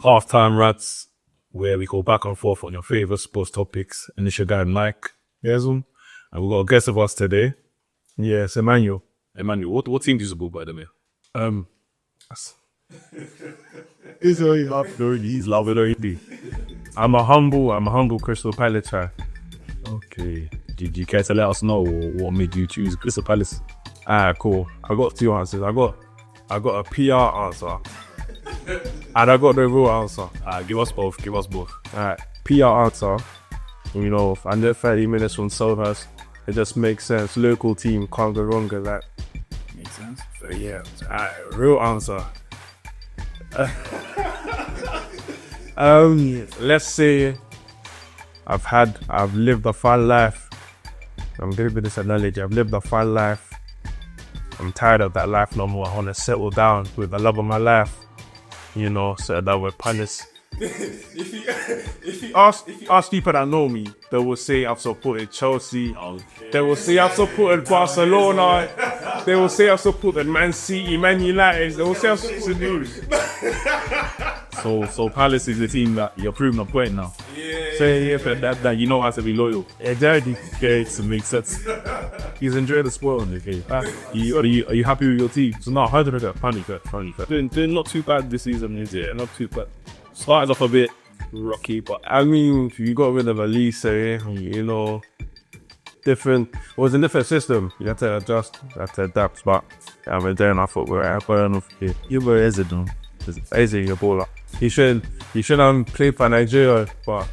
Halftime Rants, where we go back and forth on your favorite sports topics. And it's your guy Mike, and we've got a guest of us today. Yes, Emmanuel. Emmanuel, what team do you support, by the way? He's loving already. I'm a humble Crystal Palace fan. Okay. Did you care to let us know what made you choose Crystal Palace? Cool. I got two answers. I got a PR answer. And I got the real answer. Give us both. Alright, PR answer. You know, under 30 minutes from Selhurst, it just makes sense. Local team can't go wrong with that. Makes sense. So yeah, real answer. Let's say I've lived a fun life. I'm giving this analogy. I've lived a fun life. I'm tired of that life no more. I want to settle down with the love of my life. You know, settle down with Palace. If you ask people that know me, they will say I've supported Chelsea. Okay. They will say I've supported Barcelona. They will say I've supported Man City, Man United. They will say I've supported. So Palace is the team that you're proving a point now. Yeah. That you know how to be loyal. Exactly. Okay, it makes sense. He's enjoying the spoiling. Okay. Are you happy with your team? So no, 100%. Funny. Doing not too bad this season, is it? Not too bad. Started off a bit rocky, but I mean, you got rid of Elise, you know, different. It was a different system. You had to adjust, you had to adapt. But I mean, then I thought we're at You were Ezedon. Eze, your baller. He should have played for Nigeria, but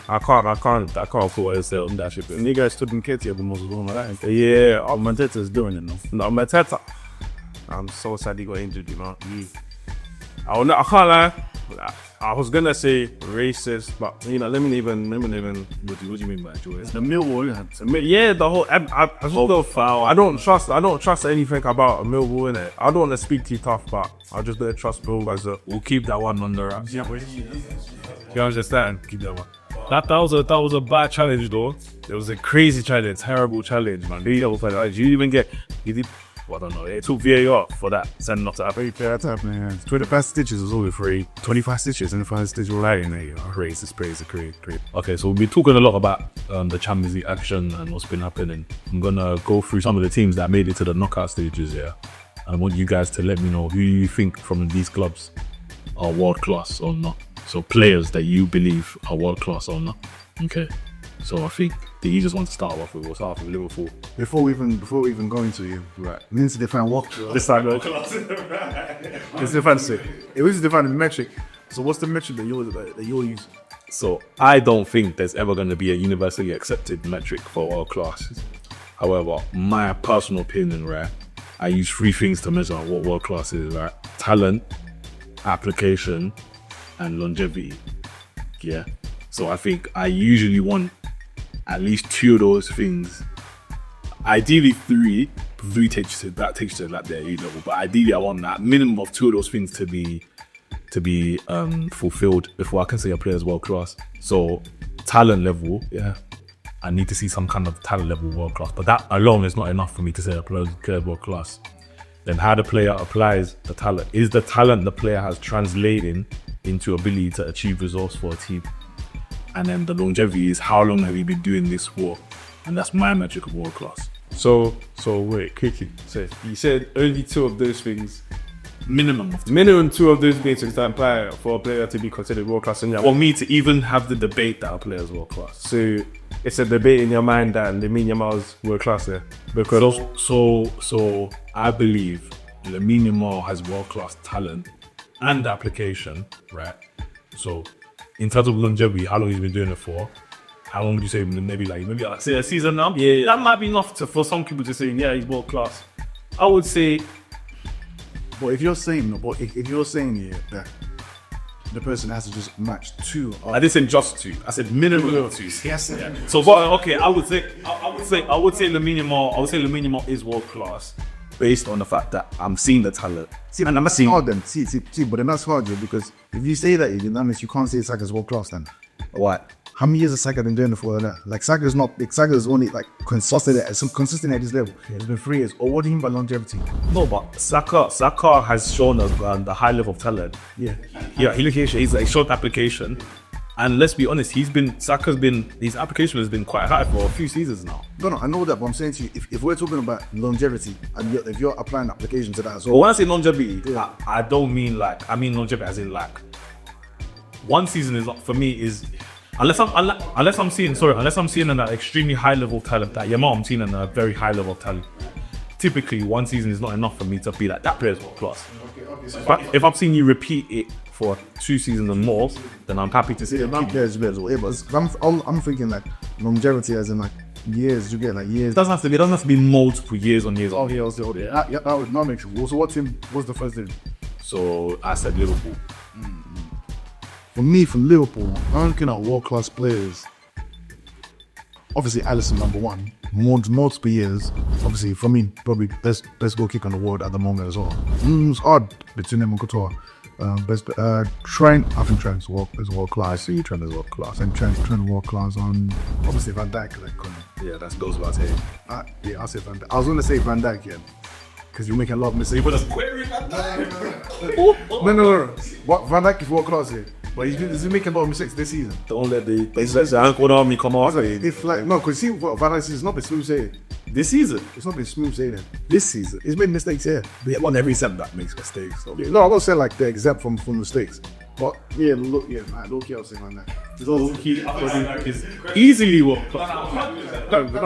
I can't put Eze on that ship. Nigga stood in Katie of the most like that. Yeah, Mateta's doing it now. No, Mateta. I'm so sad he got injured, you know. I can't lie. I was gonna say racist, but you know, let me even. What do you mean by Joy? The Millwall had yeah, the whole. I don't trust anything about a Millwall in it. I don't want to speak too tough, but I just don't trust Millwall as a. We'll keep that one under wraps. You understand? Keep that one. That was a bad challenge though. It was a crazy challenge, terrible challenge, man. You even get I don't know, it took VAR for that sending off to happen. that happened, yeah. 25 stitches was only free. 25 stitches and the 5 stitches were lying there. Crazy. Okay, so we've been talking a lot about the Champions League action and what's been happening. I'm gonna go through some of the teams that made it to the knockout stages here. I want you guys to let me know who you think from these clubs are world class or not. So players that you believe are world class or not. Okay. So I think the easiest one to start off with was half of Liverpool. Before we even go into you, right? We need to define what This time, let's define it. It was defined the metric. So what's the metric that you're using? So I don't think there's ever going to be a universally accepted metric for world class. However, my personal opinion, right? I use 3 things to measure what world class is, right? Talent, application, and longevity. Yeah. So I think I usually want at least 2 of those things. Ideally 3. 3 takes you to like their A level, but ideally I want that minimum of 2 of those things to be fulfilled before I can say a player is world class. So talent level, yeah, I need to see some kind of talent level world class, but that alone is not enough for me to say a player is world class. Then how the player applies the talent. Is the talent the player has translating into ability to achieve results for a team? And then the longevity is how long have you been doing this for? And that's my metric of world class. So wait, quickly. So you said only 2 of those things. Minimum 2 of those things to apply for a player to be considered world class. For me to even have the debate that a player is world class. So it's a debate in your mind that Lamine Yamal is world class there. Because so I believe Lamine Yamal has world class talent and application, right? So in terms of longevity, how long he's been doing it for? How long would you say? Maybe like say a season now. Yeah, that might be enough for some people to say, yeah, he's world class. I would say. But if you're saying here that the person has to just match 2, I didn't say just 2. I said minimum of 2. Yes. Yeah. So, but okay, I would say Lamine Yamal is world class based on the fact that I'm seeing the talent. And I'm not seeing hard then. See, but then that's hard, because if you say that, that means you can't say it's like as world class then. Why? How many years has Saka been doing it for that? Like Saka is only like consistent at this level. It's been 3 years. Or what do you mean by longevity? No, but Saka has shown the high level of talent. Yeah. Yeah, he's a short application. And let's be honest, his application has been quite high for a few seasons now. No, I know that, but I'm saying to you, if we're talking about longevity, and if you're applying application to that as But well, when I say longevity, I don't mean I mean longevity as in like, one season is for me is, unless I'm seeing an extremely high level talent, that Yamal I'm seeing a very high level of talent. Typically, one season is not enough for me to be like, that player's world class. But if I'm seeing you repeat it for 2 seasons and more, then I'm happy to see it. players as well. Yeah, but I'm thinking like longevity as in like years. You get like years. It doesn't have to be multiple years on years. Oh yeah, that would not make sense. So what team was the first team? So I said Liverpool. For me, for Liverpool, I'm looking at world-class players. Obviously, Alisson #1. Multiple years. Obviously, for me, probably best goal kicker in the world at the moment as well. It's hard between him and Couture. Trent, I think Trent is world class. I see Trent is world class. And Trent world class on obviously Van Dijk. Yeah, that goes without saying. Yeah, I'll say Van Dijk. I was going to say Van Dijk, yeah, because you're making a lot of mistakes. But just query Van Dijk. No. What Van Dijk is world class here, but he's making a lot of mistakes this season. Don't let the ankle army come out. If like no, because see what Van Dijk is not been smooth sailing. This season, It's not been smooth sailing. This season, he's made mistakes here. yeah, one every centre back makes mistakes. So. Yeah, no, I'm not saying like they're exempt from mistakes, but yeah, look, I'll say Van Dijk. Easily world class. No, Van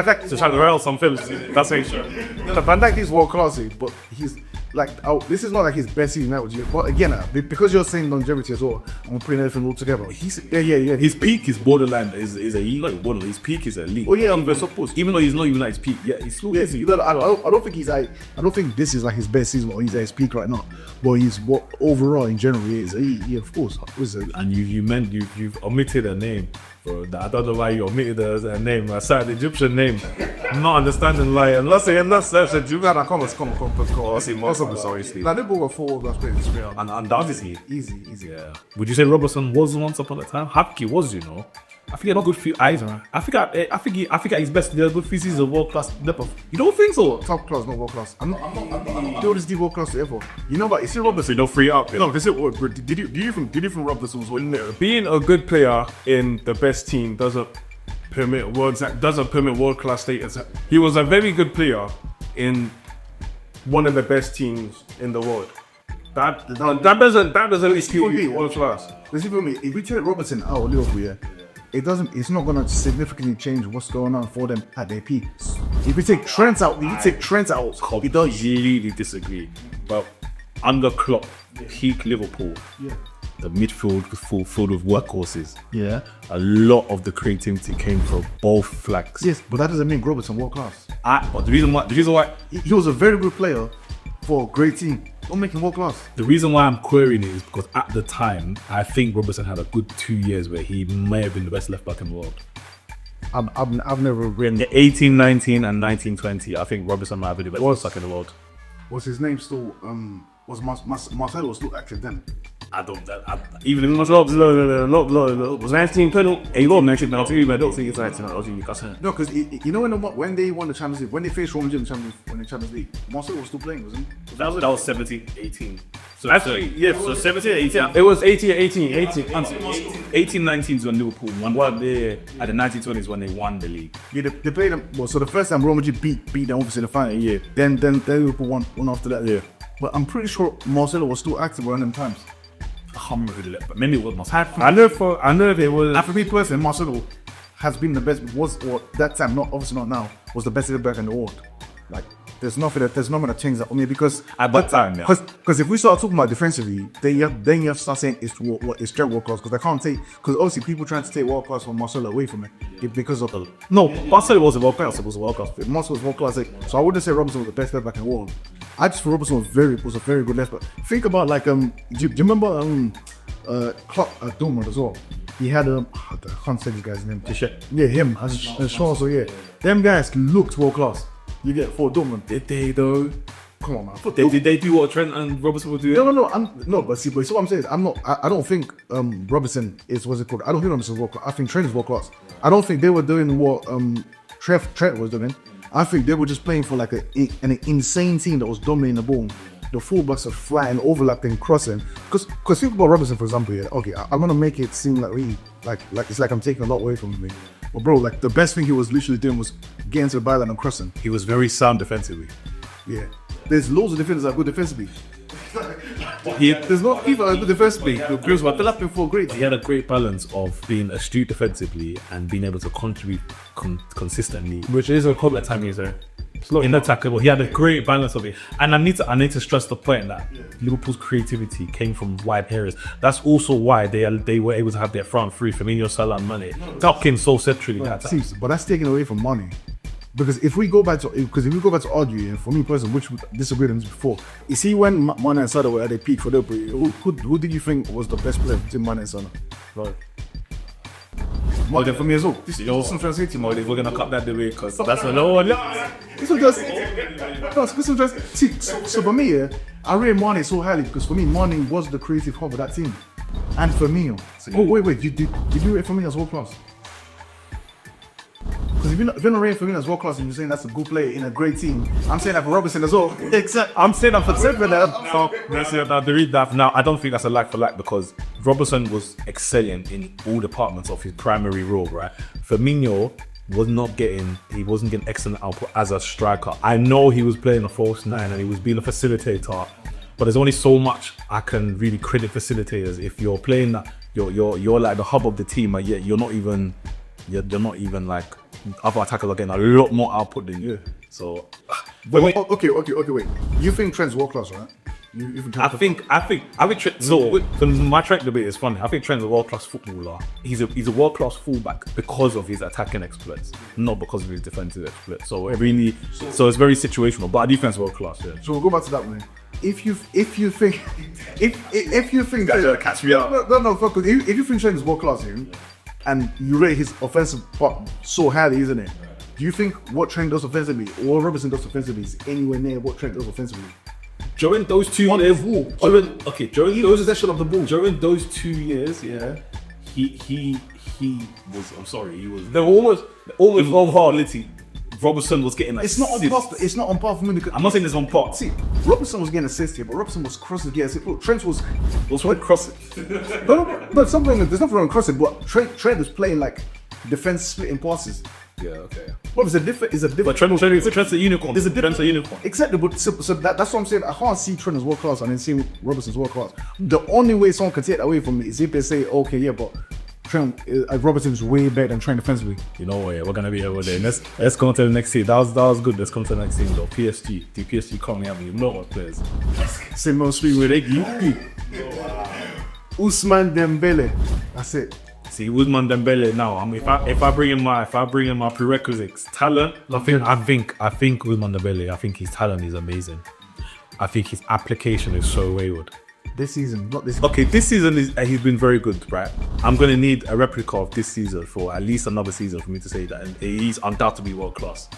Dijk. To try to rail some films. That's ain't sure. No, Van Dijk is world class, but he's like, this is not like his best season out. But again, because you're saying longevity as well, I'm putting everything all together. Yeah. His peak is borderline. Is a not borderline. His peak is elite. Oh yeah, I'm supposed. Even though he's not even at his peak, yeah, he's still busy. I don't think he's like. I don't think this is like his best season or he's at his peak right now. But he's what overall in general he is. Yeah, of course. And you've omitted a name, bro. I don't know why you omitted a name, a certain Egyptian name. I'm not understanding why. Unless you gotta come. Sorry, Like they both got 4 world-class players. And undoubtedly, Easy. yeah. Would you say Robertson was once upon a time? Happy was, you know. I think he had a good few eyes, right? I think at his best, he had a good few seasons of world class depth. You don't think so? Top class, not world class. I'm not doing this world class ever. You know, but you see Robertson. You don't free up. No, because did you think Robertson was winning there? Being a good player in the best team doesn't permit world class status. He was a very good player in one of the best teams in the world. That doesn't excuse world class. Listen for me. If we take Robertson out of Liverpool, yeah, it's not gonna significantly change what's going on for them at their peaks. If we take Trent out, it does. Completely disagree. But under Klopp, peak Liverpool, the midfield was filled with workhorses. Yeah. A lot of the creativity came from both flanks. Yes, but that doesn't mean Robertson world class. But the reason why He was a very good player for a great team. Don't make him world class. The reason why I'm querying it is because at the time, I think Robertson had a good 2 years where he may have been the best left back in the world. I've never written. 18, 19, and 19, 20. I think Robertson might have been the best left back in the world. Was his name still? Was Marcelo was still active then? Even if it was was 19 penalty. He got mentioned penalty, but I don't think it's 19 penalty. No, because you know when they won the Champions League, when they faced Real Madrid in the Champions League, Marcelo was still playing, wasn't he? That was 17, 18. So Actually, yeah. So 17, 18. It was 18. 18, 19 is when Liverpool won. At the 1920s when they won the league. Yeah, they played them. Well, so the first time Real Madrid beat them obviously in the final year. Then Liverpool won after that year. But I'm pretty sure Marcelo was still active around them times. I can't remember who the left, but maybe it was Marcelo. I know they was. And for me personally, Marcelo has been the best. Or that time, not obviously not now, was the best left back in the world. Like there's nothing that changes that for me because at that time, yeah. Because if we start talking about defensively, then you have to start saying it's straight world class because I can't take because obviously people trying to take world class from Marcelo away from it because of the Marcelo was a world class. It was a world class. Marcelo was world class. So I wouldn't say Robertson was the best left back in the world. I just thought Robertson was a very good left back. Think about like do you remember Klopp at Dortmund as well? He had I can't say this guy's name. Yeah, him as Sean. So yeah, them guys looked world class. You get for Dortmund. Did they though? Come on, man. Did they do what Trent and Robertson were doing? No. But see what I'm saying is, I don't think Robertson is what's it called. I don't think Robertson is world class. I think Trent is world class. I don't think they were doing what Trent was doing. I think they were just playing for like an insane team that was dominating the ball. The fullbacks are flying, overlapping, crossing. Because think about Robertson, for example. Yeah, okay, I'm gonna make it seem like really like it's like I'm taking a lot away from me. But bro, like the best thing he was literally doing was getting to the byline and crossing. He was very sound defensively. Yeah, there's loads of defenders that are good defensively. There's not even a good defensively. The Grills were overlapping for great. He had a great balance of being astute defensively and being able to contribute consistently. Which is a couple of times there. In the tackle, he had a great balance of it, and I need to stress the point that Liverpool's creativity came from wide areas. That's also why they were able to have their front three, Firmino, Salah, and Mane, tucking so centrally. But that's taken away from Mane, because if we go back to arguing, for me personally, which we disagreed on this before, you see when Mane and Salah were at their peak for Liverpool, who did you think was the best player between Mane and Salah? Right. Well, then for me as well. This is translating mode. We're gonna cut that away because that's a no one. So for me, yeah, I rate Mane so highly because for me, Mane was the creative hub of that team. And Firmino. Wait, did you rate Firmino as world class? Because if you're not rating Firmino as world class and you're saying that's a good player in a great team, I'm saying that for Robertson as well. Exactly. I'm saying that for seven. So let's say that the read that now. I don't think that's a like for like because Robertson was excelling in all departments of his primary role, right? Firmino wasn't getting excellent output as a striker. I know he was playing a false nine and he was being a facilitator, but there's only so much I can really credit facilitators. If you're playing that, you're like the hub of the team, and yet you're not even like other attackers are getting a lot more output than you. So, wait. You think Trent's world class, right? I think Trent. So my Trent debate is funny. I think Trent's a world class footballer. He's a world class fullback because of his attacking exploits, not because of his defensive exploits. So it's very situational. But I do think it's world class. Yeah. So we'll go back to that one. If you think that catch me up. If you think Trent is world class, and you rate his offensive part so highly, isn't it? Do you think what Trent does offensively or what Robertson does offensively is anywhere near what Trent does offensively? During those 2 years, during those 2 years, yeah, he was. I'm sorry, he was. They were almost on quality. Robertson was getting like. It's not on par for me. I'm not saying it's on par. See, Robertson was getting assists here, but Robertson was crossing to get assists. Look, Trent was crossing. But something there's nothing wrong with crossing, but Trent was playing like defense splitting passes. Yeah, okay. Well, it's a different. But Trent's a unicorn. Trent's a unicorn. Exactly, but so that's what I'm saying. I can't see Trent as world class and then see Robertson's world class. The only way someone can take that away from me is if they say, okay, yeah, but Trent Robertson's way better than Trent defensively. You know what? Yeah, we're gonna be over there. Let's go on to the next team. That was good. Let's come to the next team though. PSG. The PSG currently have no more players. Same old speed with Iggy. Ousmane Dembele. That's it. See, Ousmane Dembele now. I mean, if I bring in my prerequisites, talent. I think Ousmane Dembele. I think his talent is amazing. I think his application is so wayward. This season, not this. Okay, this season he's been very good, right? I'm gonna need a replica of this season for at least another season for me to say that he's undoubtedly world class.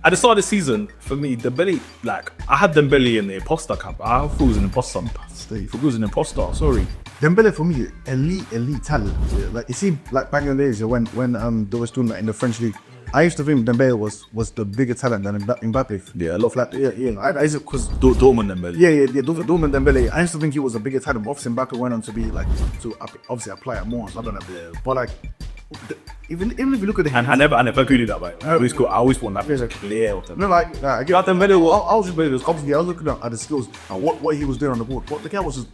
At the start of the season, for me, Dembele, like I had Dembele in the imposter camp. I thought he was an imposter. Sorry. Dembele for me, elite talent. Yeah, like you see, like back in the days when they was doing that in the French league. I used to think Dembele was the bigger talent than Mbappé. Yeah, a lot. I used to because Dortmund Dembele. Yeah. Dortmund Dembele. I used to think he was a bigger talent. But obviously, Mbappé went on to be like to obviously apply it more. So I don't know. Yeah. But like, even if you look at the I never agreed with that. Right? I always want that to clear. No, like I get Dembele. I was just obviously I was looking at the skills and what he was doing on the board. But the guy was just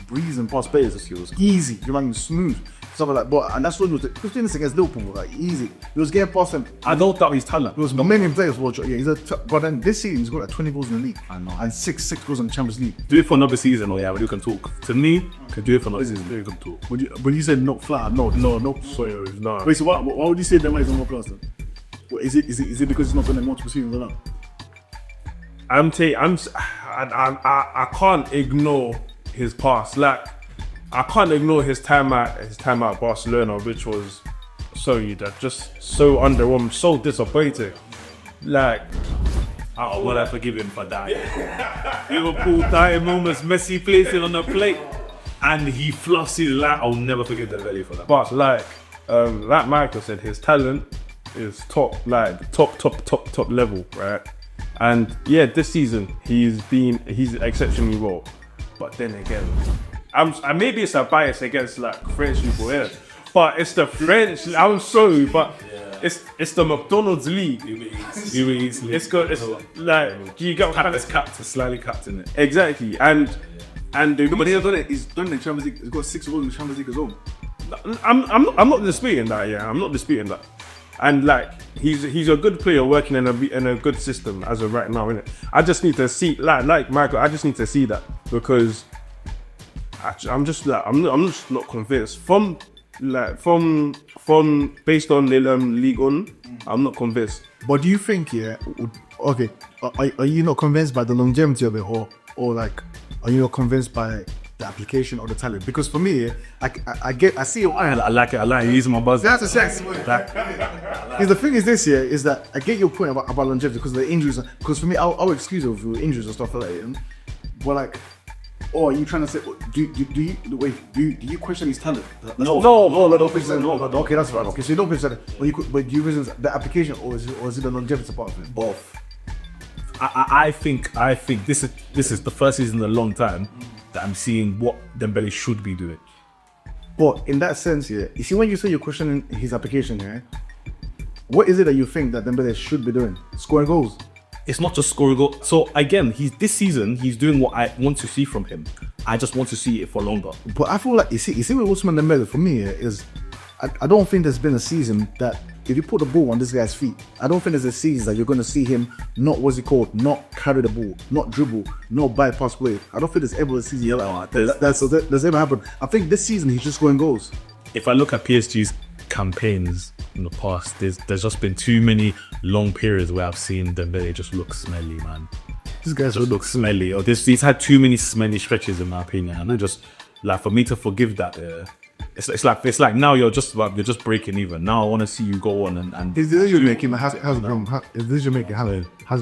breezing past players. He was easy. You're running smooth. Something like, and that's what he was doing this against Liverpool, like easy. He was getting past them. I don't doubt his talent. It was many players. But then this season he's got like 20 goals in the league. I know. And six goals in the Champions League. Do it for another season, or we can talk. To me, could do it for another season. We can talk. But you said not flat. No. Sorry, no. Wait, so why would you say that is more class then? Is it because he's not been in multiple seasons or not? I can't ignore his past. Like, I can't ignore his time at Barcelona, which was so underwhelming, so disappointing. Like, Oh, well, I forgive him for that. Liverpool dying moments, Messi plays it on the plate, and he fluffs his line. I'll never forgive Dembele for that. But like Michael said, his talent is top level, right? And yeah, this season he's exceptionally well. But then again, maybe it's a bias against like French people, yeah. But it's the French. I'm sorry, but it's the McDonald's league. It's like you got slightly capped in it. Exactly, and But he's done it. He's done it in Champions League. He's got 6 goals in Champions League as well. I'm not disputing that. Yeah, I'm not disputing that. And like he's a good player working in a good system as of right now, innit? I just need to see like Michael. I just need to see that because I'm just not convinced from based on the league on. I'm not convinced. But do you think, okay, are you not convinced by the longevity of it, or like, are you not convinced by the application or the talent? Because for me, I see it. I like it. Using my buzz. That's a sex. Because the thing is this year is that I get your point about longevity because of the injuries. Because for me, I'll excuse it with injuries and stuff like that. But like, or are you trying to say, do you question his talent? No. Okay, that's right. Okay, so you don't question that, but do you reason the application or is it the longevity part of it? Both. I think this is the first season in a long time that I'm seeing what Dembele should be doing. But in that sense, you see when you say you're questioning his application what is it that you think that Dembele should be doing? Scoring goals? It's not just scoring goals. So again, this season he's doing what I want to see from him. I just want to see it for longer. But I feel like you see with Ousmane Dembele for me is I don't think there's been a season that if you put the ball on this guy's feet, I don't think there's a season that you're going to see him not carry the ball, not dribble, not bypass play. I don't think there's ever a season that's ever happened. I think this season he's just scoring goals. If I look at PSG's campaigns in the past, there's just been too many long periods where I've seen Dembele just look smelly, man. This guy just looks smelly. Or he's had too many smelly stretches, in my opinion. And I just like for me to forgive that. It's like now you're just breaking even. Now I want to see you go on and his decision making has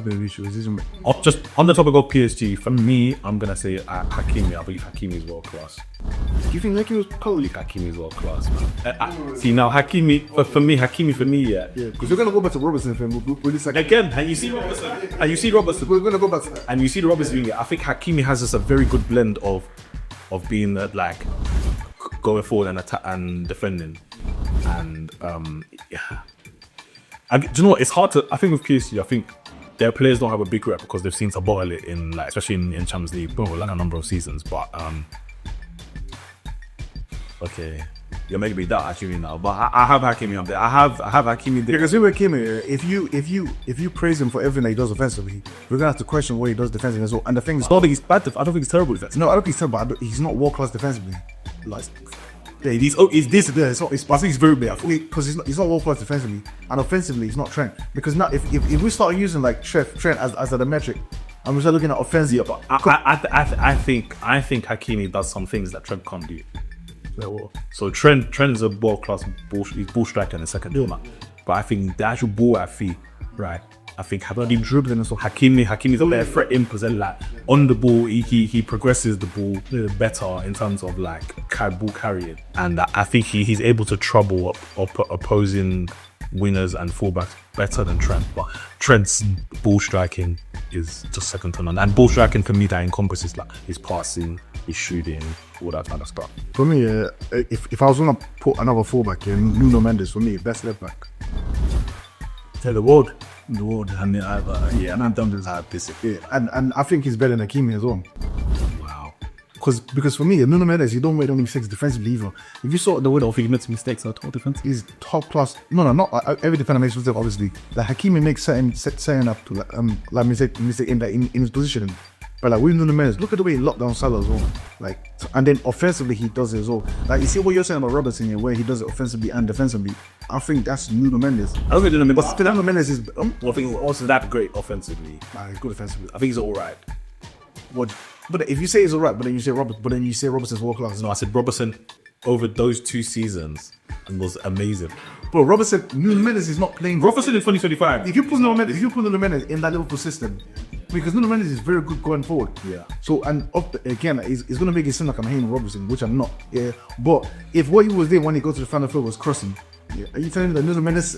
been an issue. Just on the topic of PSG, for me, I'm gonna say Hakimi. I believe Hakimi is world class. Do you think Hakimi was totally? Hakimi is world class, man. See now, Hakimi for me, yeah. Yeah, because we're gonna go back to Robertson for him. Again, and you see Robertson. We're gonna go back to that. And you see the Robertson doing it. I think Hakimi has just a very good blend of being like going forward and attack and defending, and yeah. And do you know what? It's hard to. I think with PSG, I think their players don't have a big rep because they've seen to boil it in like, especially in Champions League, like a number of seasons. But okay, you're making me doubt Hakimi now. But I have Hakimi up there. I have Hakimi there. Because with Hakimi, if you praise him for everything that he does offensively, we're gonna have to question what he does defensively as well. And the thing is, I don't think he's bad. I don't think he's terrible defensively. No, I don't think he's terrible. But he's not world class defensively. Like, yeah, I think he's very bad because he's not world class defensively, and offensively he's not Trent. Because now if we start using like Trent as the metric, and we start looking at offensive, yeah, but I think Hakimi does some things that Trent can't do. So Trent is a world class ball striker in the second team, but I think the actual ball at feet, right? I think having him dribbling and so Hakimi's a better threat in because like on the ball he progresses the ball better in terms of like ball carrying, and I think he's able to trouble opposing wingers and fullbacks better than Trent. But Trent's ball striking is just second to none, and ball striking for me that encompasses like his passing, his shooting, all that kind of stuff. For me, if I was gonna put another fullback in, Nuno Mendes for me best left back. Tell the world, and I'm done with that. Yeah, and I think he's better than Hakimi as well. Wow. Because for me, Nuno Mendes, he don't make any mistakes defensively either. If you saw the way he makes mistakes at all defense, he's top class. No, not every defender makes mistakes. Obviously, like Hakimi makes setting up to like mistake in his positioning. But like with Nuno Mendes, look at the way he locked down Salah as well. Like, and then offensively he does it as well. Like you see what you're saying about Robertson here, where he does it offensively and defensively. I think that's Nuno Mendes. I don't think Nuno Mendes. But Nuno Mendes is. I think he's also that great offensively. He's good offensively. I think he's all right. What? But if you say he's all right, but then you say Robertson's world class. No, I said Robertson over those 2 seasons and was amazing. Bro, Robertson, Nuno Mendes is not playing. Robertson in 2025. If you put Nuno Mendes in that Liverpool system, because Nuno Mendes is very good going forward. Yeah. So again, he's gonna make it seem like I'm hating Robertson, which I'm not. Yeah. But if what he was doing when he got to the final third was crossing, yeah, are you telling me that Nuno Mendes?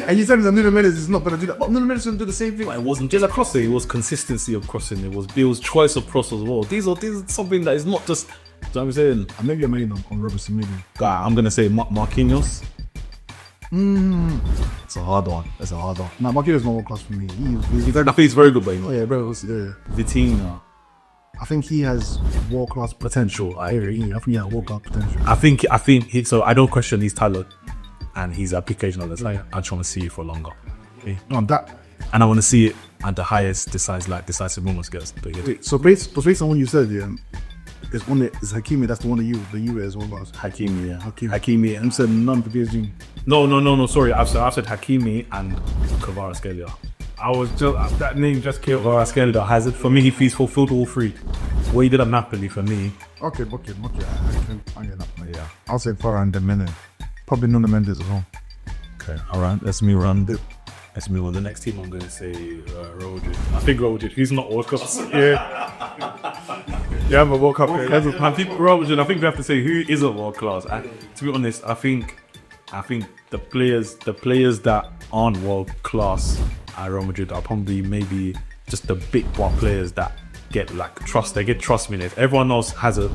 Are you telling me that Nuno Mendes is not gonna do that? But Nuno Mendes gonna do the same thing. It wasn't just a crossing; it was consistency of crossing. It was choice of cross as well. These are something that is not just. Do you know what I'm saying? I maybe I'm hating on Robertson. Maybe. I'm gonna say Marquinhos. It's a hard one. That's a hard one. Nah, Marquinhos is not world class for me. I think he's very good, but Oh yeah, bro. Yeah. Vitinha. I think he has world class potential. I think he has world class potential. I think he. So I don't question his talent and his application of this. I just want to see it for longer. Okay. No, that. And I want to see it at the highest decisive moments. Wait, so based on what you said, yeah, it's Hakimi. That's the one that you as well as Hakimi, yeah. Hakimi. And said none for PSG. No. Sorry, I've said Hakimi and Kvaratskhelia. I was just that name just came. Kvaratskhelia has it for me. He's fulfilled all 3. What he did at Napoli for me. Okay. I get that. Yeah. I'll say Farah and Dembele. Probably Nuno Mendes as well. Okay, all right. Let's move on. Let's move on. The next team I'm going to say Rodri. I think Rodri. He's not World Cup. Yeah, but World Cup. I think Rodri. I think we have to say who isn't world class. And to be honest, I think the players that aren't world class at Real Madrid are probably maybe just the big bar players that get like trust. They get trust minutes. Everyone else has a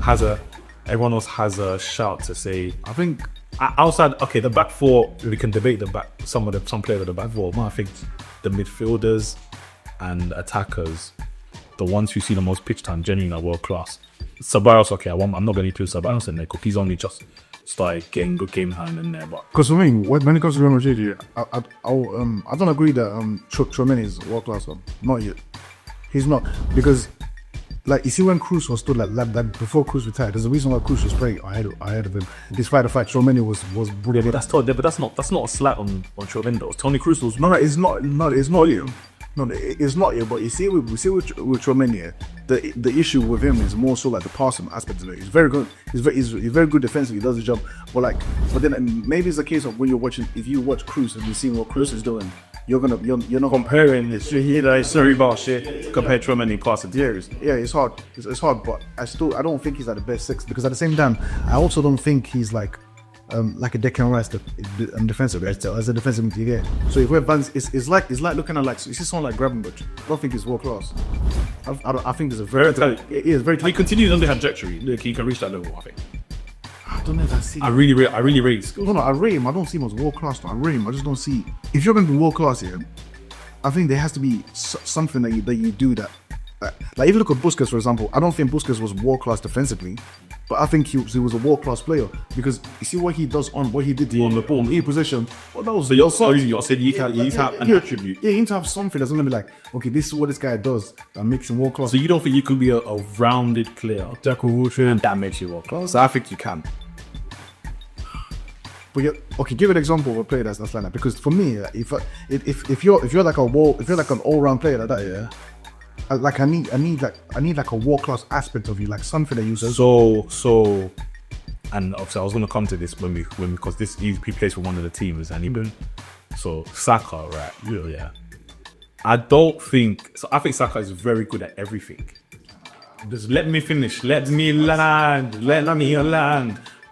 shout to say. I think outside, okay, the back 4 we can debate some players at the back 4. But I think the midfielders and attackers, the ones who see the most pitch time, genuinely are world class. Ceballos, okay, I'm not going to include Ceballos in there because he's only just started getting good game hand in there. But because for me, when it comes to Real Madrid, I don't agree that Tchouaméni is world class. Not yet. He's not, because like you see when Cruz was still like before Cruz retired, there's a reason why Cruz was playing ahead of him. Despite the fact Tchouaméni was brilliant. but that's not a slight on Tchouaméni though. Toni Kroos was it's not you. No, it's not you. But you see with Tchouaméni, the issue with him is more so like the passing aspect of it. He's very good. He's very good defensively. He does the job. But then maybe it's a case of when you're watching. If you watch Cruz and you see what Cruz is doing, you're not comparing this cerebral shit compared to many passing years. Yeah, it's hard. It's hard, but I don't think he's at the best 6, because at the same time, I also don't think he's like a Declan Rice defensive as a defensive midfielder. So if we're Vans, it's like looking at like you see someone like Gravenberch. I don't think he's world class. I think there's a very very. He continues on the trajectory. Look, he can reach that level. I think. I don't know if I see. I really rate his skills. No, I rate him. I don't see him as world class. I rate him. I just don't see. If you're going to be world class here, I think there has to be something that you do that. Like if you look at Busquets, for example, I don't think Busquets was world class defensively, but I think he was a world class player, because you see what he does on what he did on the ball, in position. Well, that was so you're saying you have an attribute. Yeah, you need to have something that's going to be like, okay, this is what this guy does that makes him world class. So you don't think you could be a rounded player, and that makes you world class? So I think you can. But okay, give an example of a player that's like that. Because for me, if you're like an all-round player like that, yeah. Like I need like a world class aspect of you, like something that you say. So, and obviously I was gonna come to this when because he plays for one of the teams, and even so Saka, right? Yeah. I think Saka is very good at everything. Just let me finish. Let me land.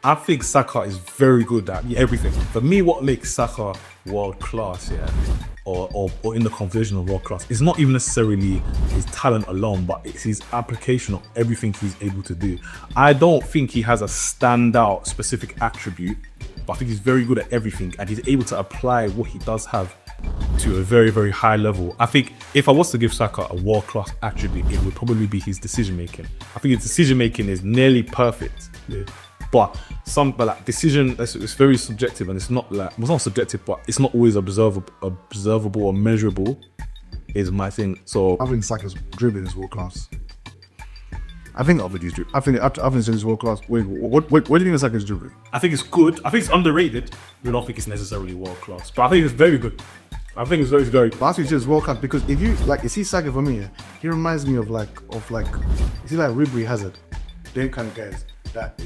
I think Saka is very good at everything. For me, what makes Saka world class, yeah, or in the conversion of world class, it's not even necessarily his talent alone, but it's his application of everything he's able to do. I don't think he has a standout specific attribute, but I think he's very good at everything, and he's able to apply what he does have to a very, very high level. I think if I was to give Saka a world class attribute, it would probably be his decision making. I think his decision making is nearly perfect. Yeah. But like decision, it's very subjective, and it's not subjective, but it's not always observable or measurable. Is my thing. So I think Saka's dribbling is world class. I think he's dribbling. I think he's world class. Wait, what do you think of Saka's dribbling? I think it's good. I think it's underrated. I don't think it's necessarily world class, but I think it's very good. I think it's very, very good. But I think it's just world class, because if you see Saka for me, he reminds me of like you see like Ribery Hazard, them kind of guys. that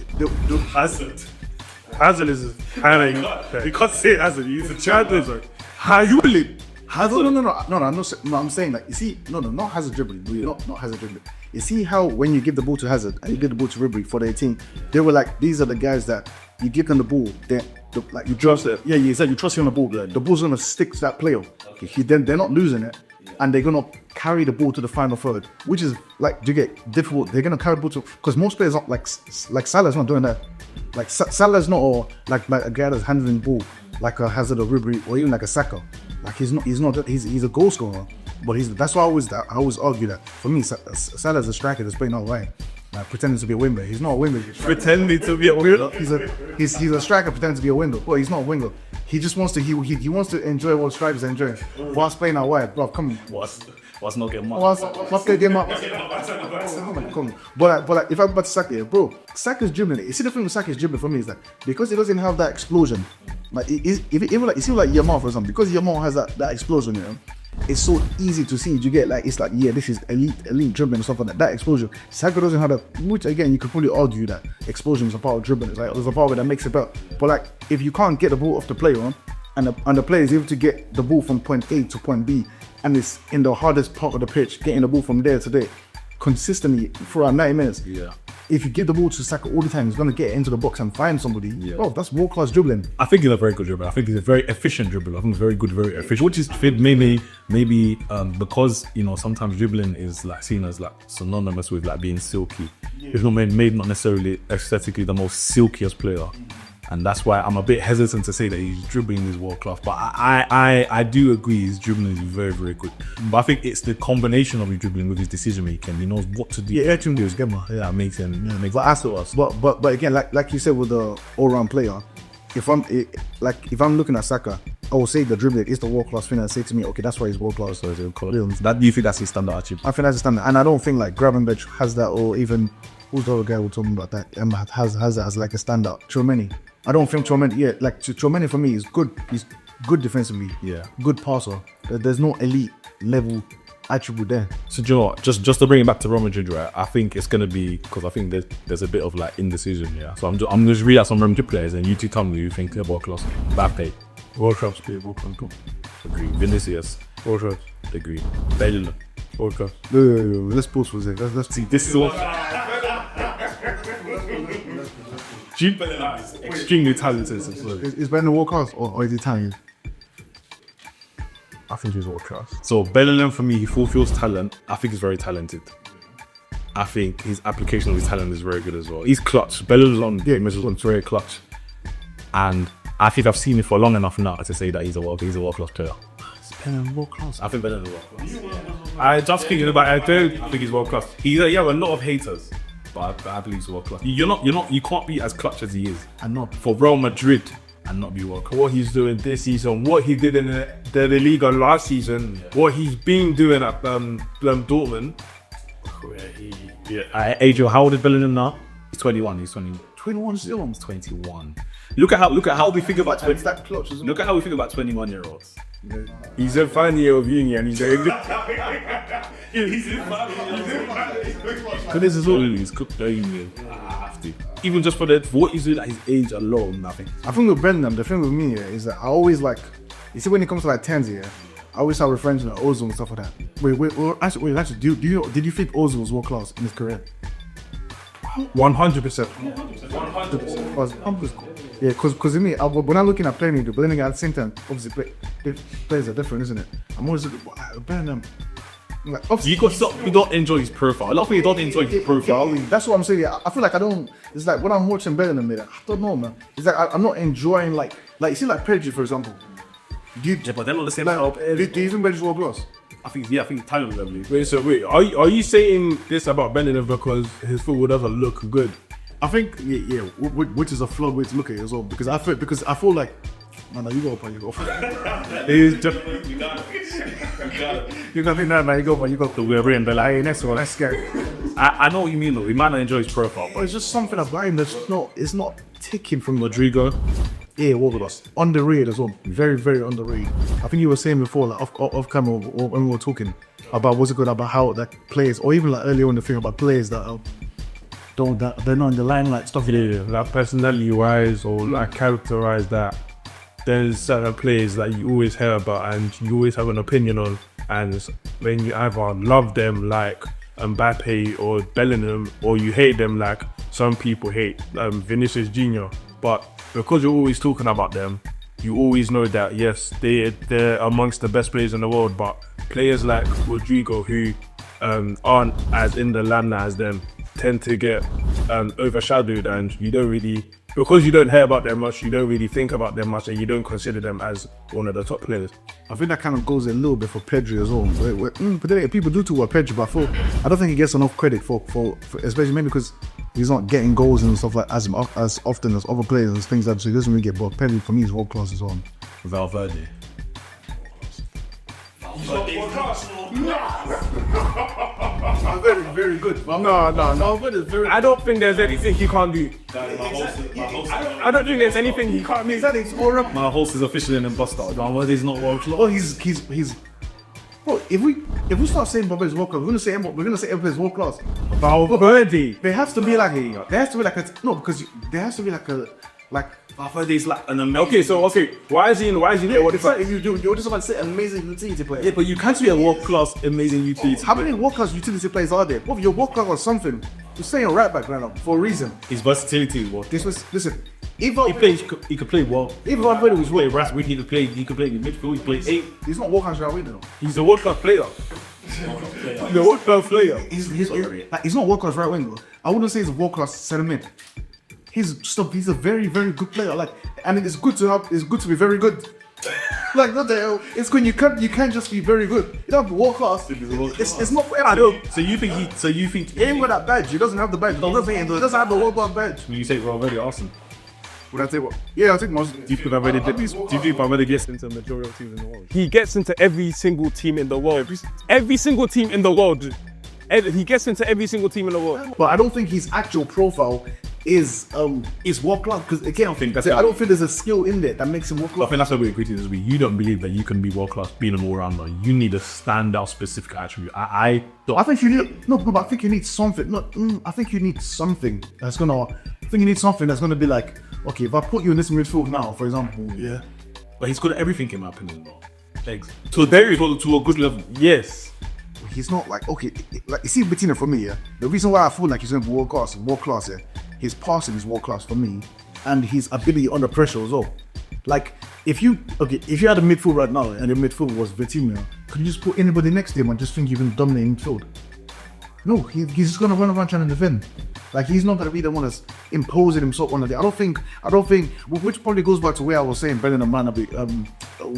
Hazard is kind of you can't say Hazard. He's a challenger. Hazard. I'm saying like you see, not Hazard dribbling. Not Hazard dribbling. You see how when you give the ball to Hazard and you give the ball to Ribery for their team, they were like these are the guys that you give them the ball, like you trust it. Yeah, you said you trust him on the ball. The ball's gonna stick to that player. Then they're not losing it, and they're gonna carry the ball to the final third, which is like do you get difficult. They're gonna carry the ball to because most players aren't like Salah's not doing that. Like Salah's not like a guy that's handling the ball like a Hazard or Ribery or even like a Saka. Like he's a goal scorer, but that's why I always argue that for me Salah's a striker that's playing all right, like pretending to be a winger. He's not a winger. Pretending to be a winger. He's a striker pretending to be a winger. Well, he's not a winger. He just wants to he wants to enjoy what strikers are enjoying whilst playing out wide. Bro, come on. What's not getting much? What's getting much? But like, if I'm about to Saka here, bro, Saka's dribbling. You see the thing with Saka's dribbling for me is that because he doesn't have that explosion. Like even like you see like Yamal for example, because Yamal has that explosion, you know, it's so easy to see. You get like it's like this is elite dribbling and stuff like that. That explosion, Saka doesn't have that. Which again, you could probably argue that explosion is a part of dribbling. It's like there's a part of it that makes it better. But like if you can't get the ball off the player, and the player is able to get the ball from point A to point B, and it's in the hardest part of the pitch, getting the ball from there to there, consistently throughout 90 minutes. Yeah. If you give the ball to Saka all the time, he's gonna get into the box and find somebody. Yeah. Bro, that's world class dribbling. I think he's a very good dribbler. I think he's a very efficient dribbler. I think he's very good, very efficient. Which is maybe because sometimes dribbling is like seen as like synonymous with like being silky. He's not made not necessarily aesthetically the most silkiest player. And that's why I'm a bit hesitant to say that his dribbling is world class. But I do agree his dribbling is very, very good. But I think it's the combination of his dribbling with his decision making. He knows what to do. Yeah, everything is good, man. Yeah, makes him. But as to us, but again, like you said with the all-round player, if I'm looking at Saka, I will say the dribbling is the world class thing and say to me, okay, that's why he's world class. So that do you think that's his standard achievement? I think that's his standard, and I don't think like Gravenberch has that, or even who's the other guy we're talking about that has that as like a standout. Tchouameni. I don't think Tchouameni. Yeah, like Tchouameni for me is good. He's good defensively. Yeah, good passer. There's no elite level attribute there. So do you know what? Just to bring it back to Real Madrid, right? I think it's gonna be because I think there's a bit of like indecision. Yeah, so I'm just read out some Real Madrid players and you two tell me who you think they're world class. Mbappé, World Class people can come. Agree. Vinicius, World Class. Agree. Bellingham, World Class. Let's pause for a second. Let's see. This is what. Jude Bellingham is extremely talented. Is Bellingham world class or is he Italian? I think he's world class. So Bellingham for me, he fulfills talent. I think he's very talented. I think his application of his talent is very good as well. He's clutch. Bellingham's very clutch. And I think I've seen it for long enough now to say that he's a world class player. Bellingham world class. I think Bellingham's world class. I just thinking about it, I don't think he's world class. He's a lot of haters. But I believe he's world class. You can't be as clutch as he is. And not for Real Madrid and not be world class. What he's doing this season, what he did in the Liga last season, what he's been doing at Dortmund. Adriel, how old is Bellingham now? He's 21. He's 20. 21 still. He's 21. Look at how we think about 20. That clutch, look at how we think about 21-year-olds. He's in final year of uni and he's a He's in final year. Because this is all he's cooked. Even just for what he's doing at his age alone, nothing. I think with Bellingham, the thing with me here is that I always like, you see when it comes to like tens here, I always start referring to like Ozil and stuff like that. Actually, did you think Ozil was world class in his career? 100%. 100%. Yeah, because in me, when I'm looking at playing the Bellingham at the same time, obviously players are different, isn't it? I'm always looking at Bellingham. Like, you don't enjoy his profile. A lot of people don't enjoy his profile. That's what I'm saying. I feel like I don't. It's like when I'm watching Bellingham, I don't know, man. It's like I'm not enjoying like you see like Pedri for example. But they're not the same. Do you think Pedri's world class? I think talent level. Wait, are you saying this about Bellingham because his football doesn't look good? I think which is a flawed way to look at it as well because I feel like no, you go for it. He's just you got it. You got it. No, you go for it. We're in the like, next one, let's go. I know what you mean though. We might not enjoy his profile, but it's just something about him that's it's not ticking from Rodrigo. Yeah, what with us? Underrated as well. Very, very underrated. I think you were saying before, like off camera, or when we were talking about what's it good about how that players, or even like earlier on the thing about players that they're not in the limelight, stuff. Yeah, like personality-wise or like character-wise, that there's certain players that you always hear about and you always have an opinion on, and when you either love them like Mbappé or Bellingham, or you hate them like some people hate Vinicius Jr. But because you're always talking about them, you always know that yes, they're amongst the best players in the world. But players like Rodrigo, who aren't as in the limelight as them, tend to get overshadowed, and you don't really, because you don't hear about them much, you don't really think about them much, and you don't consider them as one of the top players. I think that kind of goes a little bit for Pedri as well. But then people do talk about Pedri, but I don't think he gets enough credit for especially maybe because he's not getting goals and stuff like as often as other players and things like that, so he doesn't really get. But Pedri for me is world class as well. Valverde. Very, very good. No. Valverde is very. I don't think there's anything he can't do. I don't think there's anything he can't do. My host is officially an imposter. Valverde's not world class. Oh, he's. Bro, if we start saying Valverde is world class, we're gonna say everybody is world class. Valverde. There has to be like Valverde's like an amazing. Okay. Why is he there? What if you're just about to say amazing utility player. Yeah, but you can't be a world class amazing utility. How many world class utility players are there? Well, you're world class or something. You're saying right back right now for a reason. His versatility is what. Listen. If He could play well. If Valverde was Play world, Ras, he could play in midfield. He plays 8. he's not world class right away though. He's a world class player. He's a world class player. He's not world class right wing though. I wouldn't say he's a world class centre mid. He's a very, very good player. Like, and it's good to be very good. Like, what the hell? It's when you can't just be very good. You don't have to be world class. It's not fair. So you think He ain't got that badge. He doesn't have the badge. He doesn't have the world class badge. when you say Valverde, Arsenal? Would I say what? Yeah, I think most. Do you think Valverde gets into the majority of teams in the world? he gets into every single team in the world. Every single team in the world. He gets into every single team in the world. But I don't think his actual profile is world class, because again, I don't think there's a skill in there that makes him world I class. think that's what we agree to this week. You don't believe that you can be world class being an all rounder. You need a standout specific attribute. I don't. I think you need but I think you need something. I think you need something that's gonna. I think you need something that's gonna be like, okay, if I put you in this midfield now, for example, yeah. But he's good at everything in my opinion, though. Legs. To a good level. Yes. He's not like, okay, like you see Bettina for me, yeah. The reason why I feel like he's gonna be world class, yeah. His passing is world class for me, and his ability under pressure as well. Like if you had a midfield right now and your midfield was Vitinha, could you just put anybody next to him and just think you can dominate midfield? No, he's just gonna run around trying to defend. Like he's not gonna be the one that's imposing himself on the day. I don't think, which probably goes back to where I was saying Bellingham man,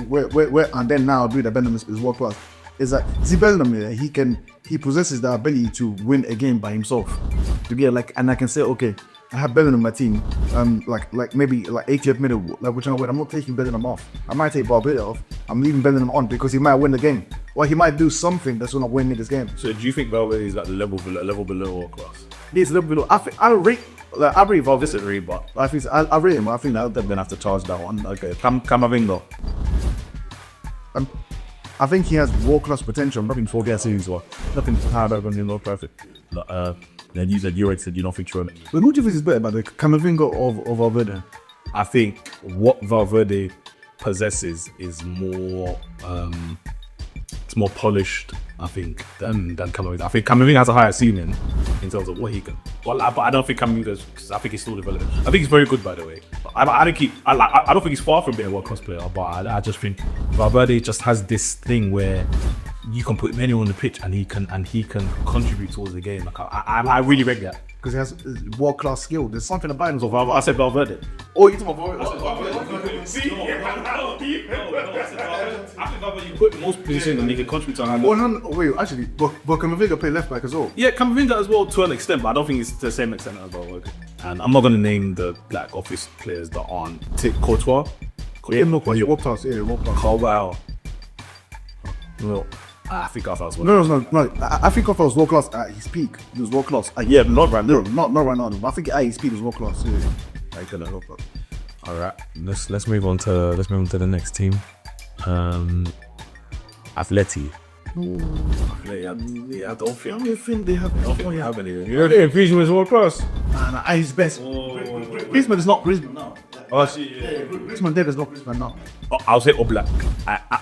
where and then now I agree that Bellingham is world class. Is that Bellingham? He possesses the ability to win a game by himself. To be like, and I can say, okay, I have Bellingham in my team. Like maybe like 80th minute, like which I'm not taking Bellingham off. I might take Valverde off. I'm leaving Bellingham on because he might win the game, or he might do something that's gonna win me this game. So do you think Valverde is like the level below world class? He's a level below. I rate Valverde, but I think I rate him. I think that they're gonna have to charge that one. Okay, Camavinga. I think he has world class potential. Nothing to forget series or nothing hard over in no perfect. Then you said you already said you don't think you're on it. But who do you think is better, about the Camavinga or Valverde? I think what Valverde possesses is more it's more polished, I think, than Camavinga. I think Camavinga has a higher ceiling in terms of what he can. Well, but I don't think Camavinga's, because I think he's still developing. I think he's very good, by the way. I don't think he's far from being a world class player, but I just think Valverde just has this thing where you can put him anywhere on the pitch and he can contribute towards the game. Like I really rate that. Because he has world class skill. There's something about him. I said Valverde. Oh, you talking about Valverde? I think Valverde, you put in most positions and he can contribute to our no, wait, actually, but Camavinga play left back as well. Yeah, Camavinga as well to an extent, but I don't think it's to the same extent as Valverde. And I'm not going to name the black office players that aren't. Courtois. Yeah, no, world class. Yeah, world class. Carvalho. No. I think Carvalho was No. I think Carvalho was world class at his peak. He was world class. Yeah, not right now. Not right now. But I think at his peak he was world class. Yeah. I could have world class. All right, let's move on to the next team. Atleti. Yeah, I don't think. I don't think they have. I don't think we have any. You don't think Griezmann is world class? Nah, he's best. Griezmann is not Griezmann now. Griezmann there is not Griezmann now. I'll say Oblak.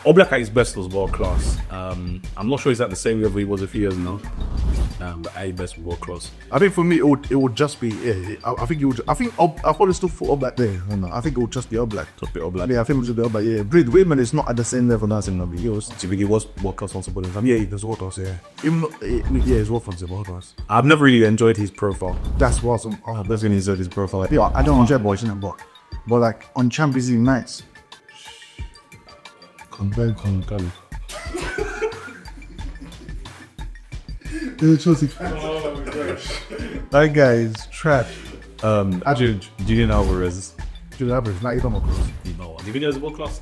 Oblak at his best was world class. I'm not sure he's at the same level he was a few years now. But at his best world class. I think for me it would just be. I think it would. I probably still put Oblak there. I think it would just be Oblak. Just be Oblak. Yeah, I think it would just be Oblak. Yeah, Griezmann is not at the same level as him now. Do you think he was world class once upon a time? Yeah, he does world class, yeah. Even though, yeah, his world class. I've never really enjoyed his profile. That's what I'm. That's when he said his profile. Like, yeah, I don't enjoy boys in that, but like on Champions League nights. That guy is trash. Julian Alvarez. Julian Alvarez, not even close. Do you think he has world class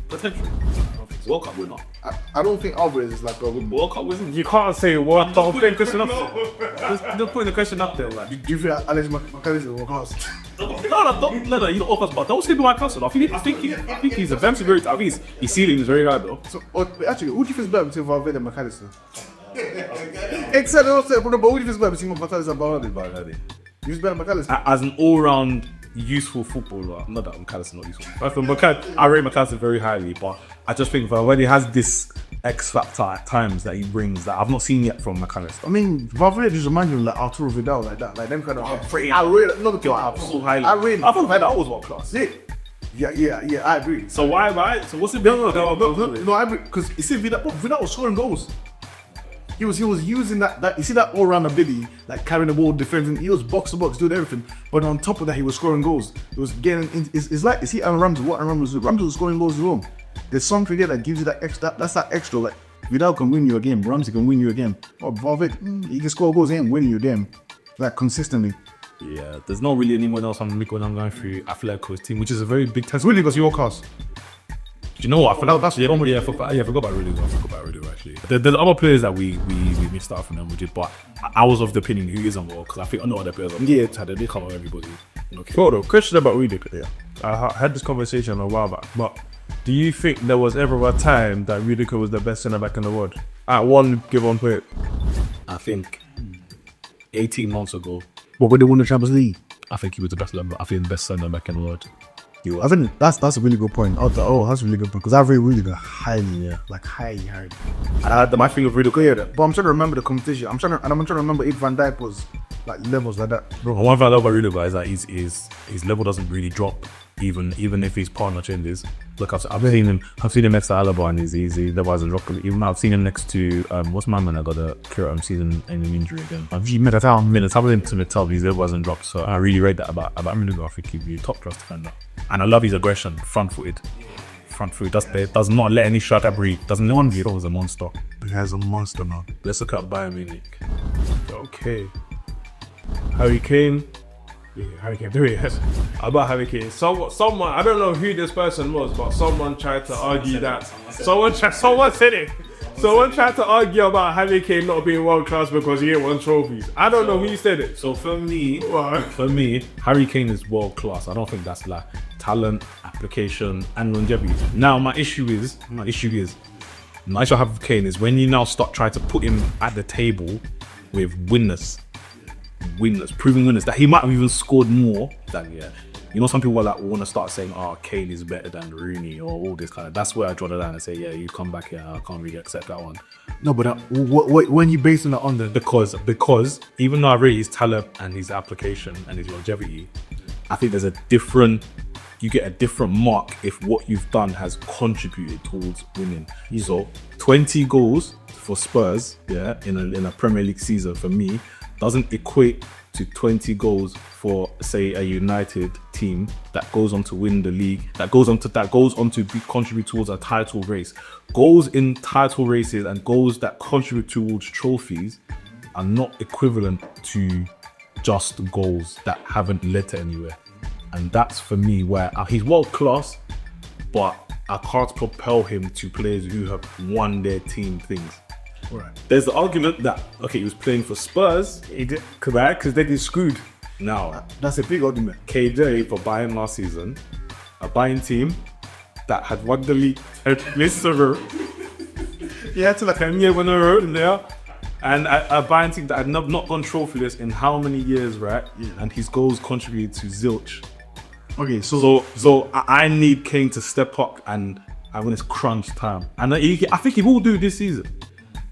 potential? I don't think so. World Cup winner. I don't think Alvarez is like a World Cup winner. You can't say what the thing question up. Just putting the question up there, like. Do you think Alex McAllister is world class? No, you don't offer, but don't sleep with my cousin. I think he's a very very. I think his ceiling is very high though. So, actually, who do you think is better between Valverde and McAllister? Exactly what I'm saying, but who do you think is better between McAllister and Valverde? Who's better than McAllister? As an all-round useful footballer, not that McAllister not useful. I rate McAllister very highly, but I just think Valverde has this X factor at times that he brings that I've not seen yet from McAllister. I mean, Valverde just reminds me of like Arturo Vidal, like that, like them kind of. I rate so highly. I thought Vidal was world class. Yeah, I agree. So why? So what's it? No, I agree because you see, Vidal was scoring goals. He was using that you see that all round ability, like carrying the ball, defending. He was box to box, doing everything. But on top of that, he was scoring goals. He was getting. It's like you see Aaron Ramsey. What Aaron Ramsey was scoring goals as well. There's something there that gives you that extra. That's that extra. Like Vidal can win you a game. Ramsey can win you a game. Or Valverde, he can score goals and win you a game, like consistently. Yeah, there's not really anyone else I'm going through Atletico's team, which is a very big test. Really, because you're class. Do you know what? I forgot about Rudiger actually. There's other players that we missed out from them, but I was of the opinion who isn't well because I think no other players they cover everybody. Okay. Photo question about Rudiger. Yeah, I had this conversation a while back, but do you think there was ever a time that Rudiger was the best centre back in the world at one given point? I think 18 months ago. But when they won the Champions League, I think he was the best centre back in the world. I think that's a really good point. That's a really good point because I rate Rudiger highly, like highly. And I had my thing of Rudiger, but I'm trying to remember the competition. I'm trying to remember if Van Dijk was like levels like that. Bro, one thing I love about Rudiger is that his level doesn't really drop, even if his partner changes. Look, I've seen him next to Alaba and his level hasn't dropped. Even I've seen him next to what's my man? I got a current season and an injury again. I've seen minutes. I've been to Mittal, his level hasn't dropped. So I really rate that about Rudiger. I think he'd be a top class defender. And I love his aggression, front-footed. Does not let any shot breathe. Doesn't let one be. He's a monster. He has a monster now. Let's look at Bayern Munich. Okay. Harry Kane. Yeah, Harry Kane. There he is. About Harry Kane. Someone, I don't know who this person was, but someone tried to argue that. Someone said it. Someone tried to argue about Harry Kane not being world class because he ain't won trophies. I don't know who said it. So for me, Harry Kane is world class. I don't think that's like talent, application, and longevity. Now my issue I have with Kane is when you now start trying to put him at the table with proven winners that he might have even scored more than You know, some people want to start saying, "Oh, Kane is better than Rooney" or all this kind of. That's where I draw the line and say, "Yeah, you come back here. I can't really accept that one." No, but when you basing it on the because even though I rate his talent and his application and his longevity, I think you get a different mark if what you've done has contributed towards winning. So 20 goals for Spurs, in a Premier League season for me doesn't equate to 20 goals for, say, a United team that goes on to win the league, that goes on to contribute towards a title race. Goals in title races and goals that contribute towards trophies are not equivalent to just goals that haven't led to anywhere. And that's for me where he's world class, but I can't propel him to players who have won their team things. right. There's the argument that he was playing for Spurs, Correct, because they get screwed. now That's a big argument. KJ for Bayern last season, a Bayern team that had won the league. Listen, Yeah, to like 10 years when I wrote in there. And a buying team that had not gone trophyless in how many years, right? Yeah. And his goals contributed to zilch. Okay, so I need Kane to step up and when it's crunch time. And I think he will do this season.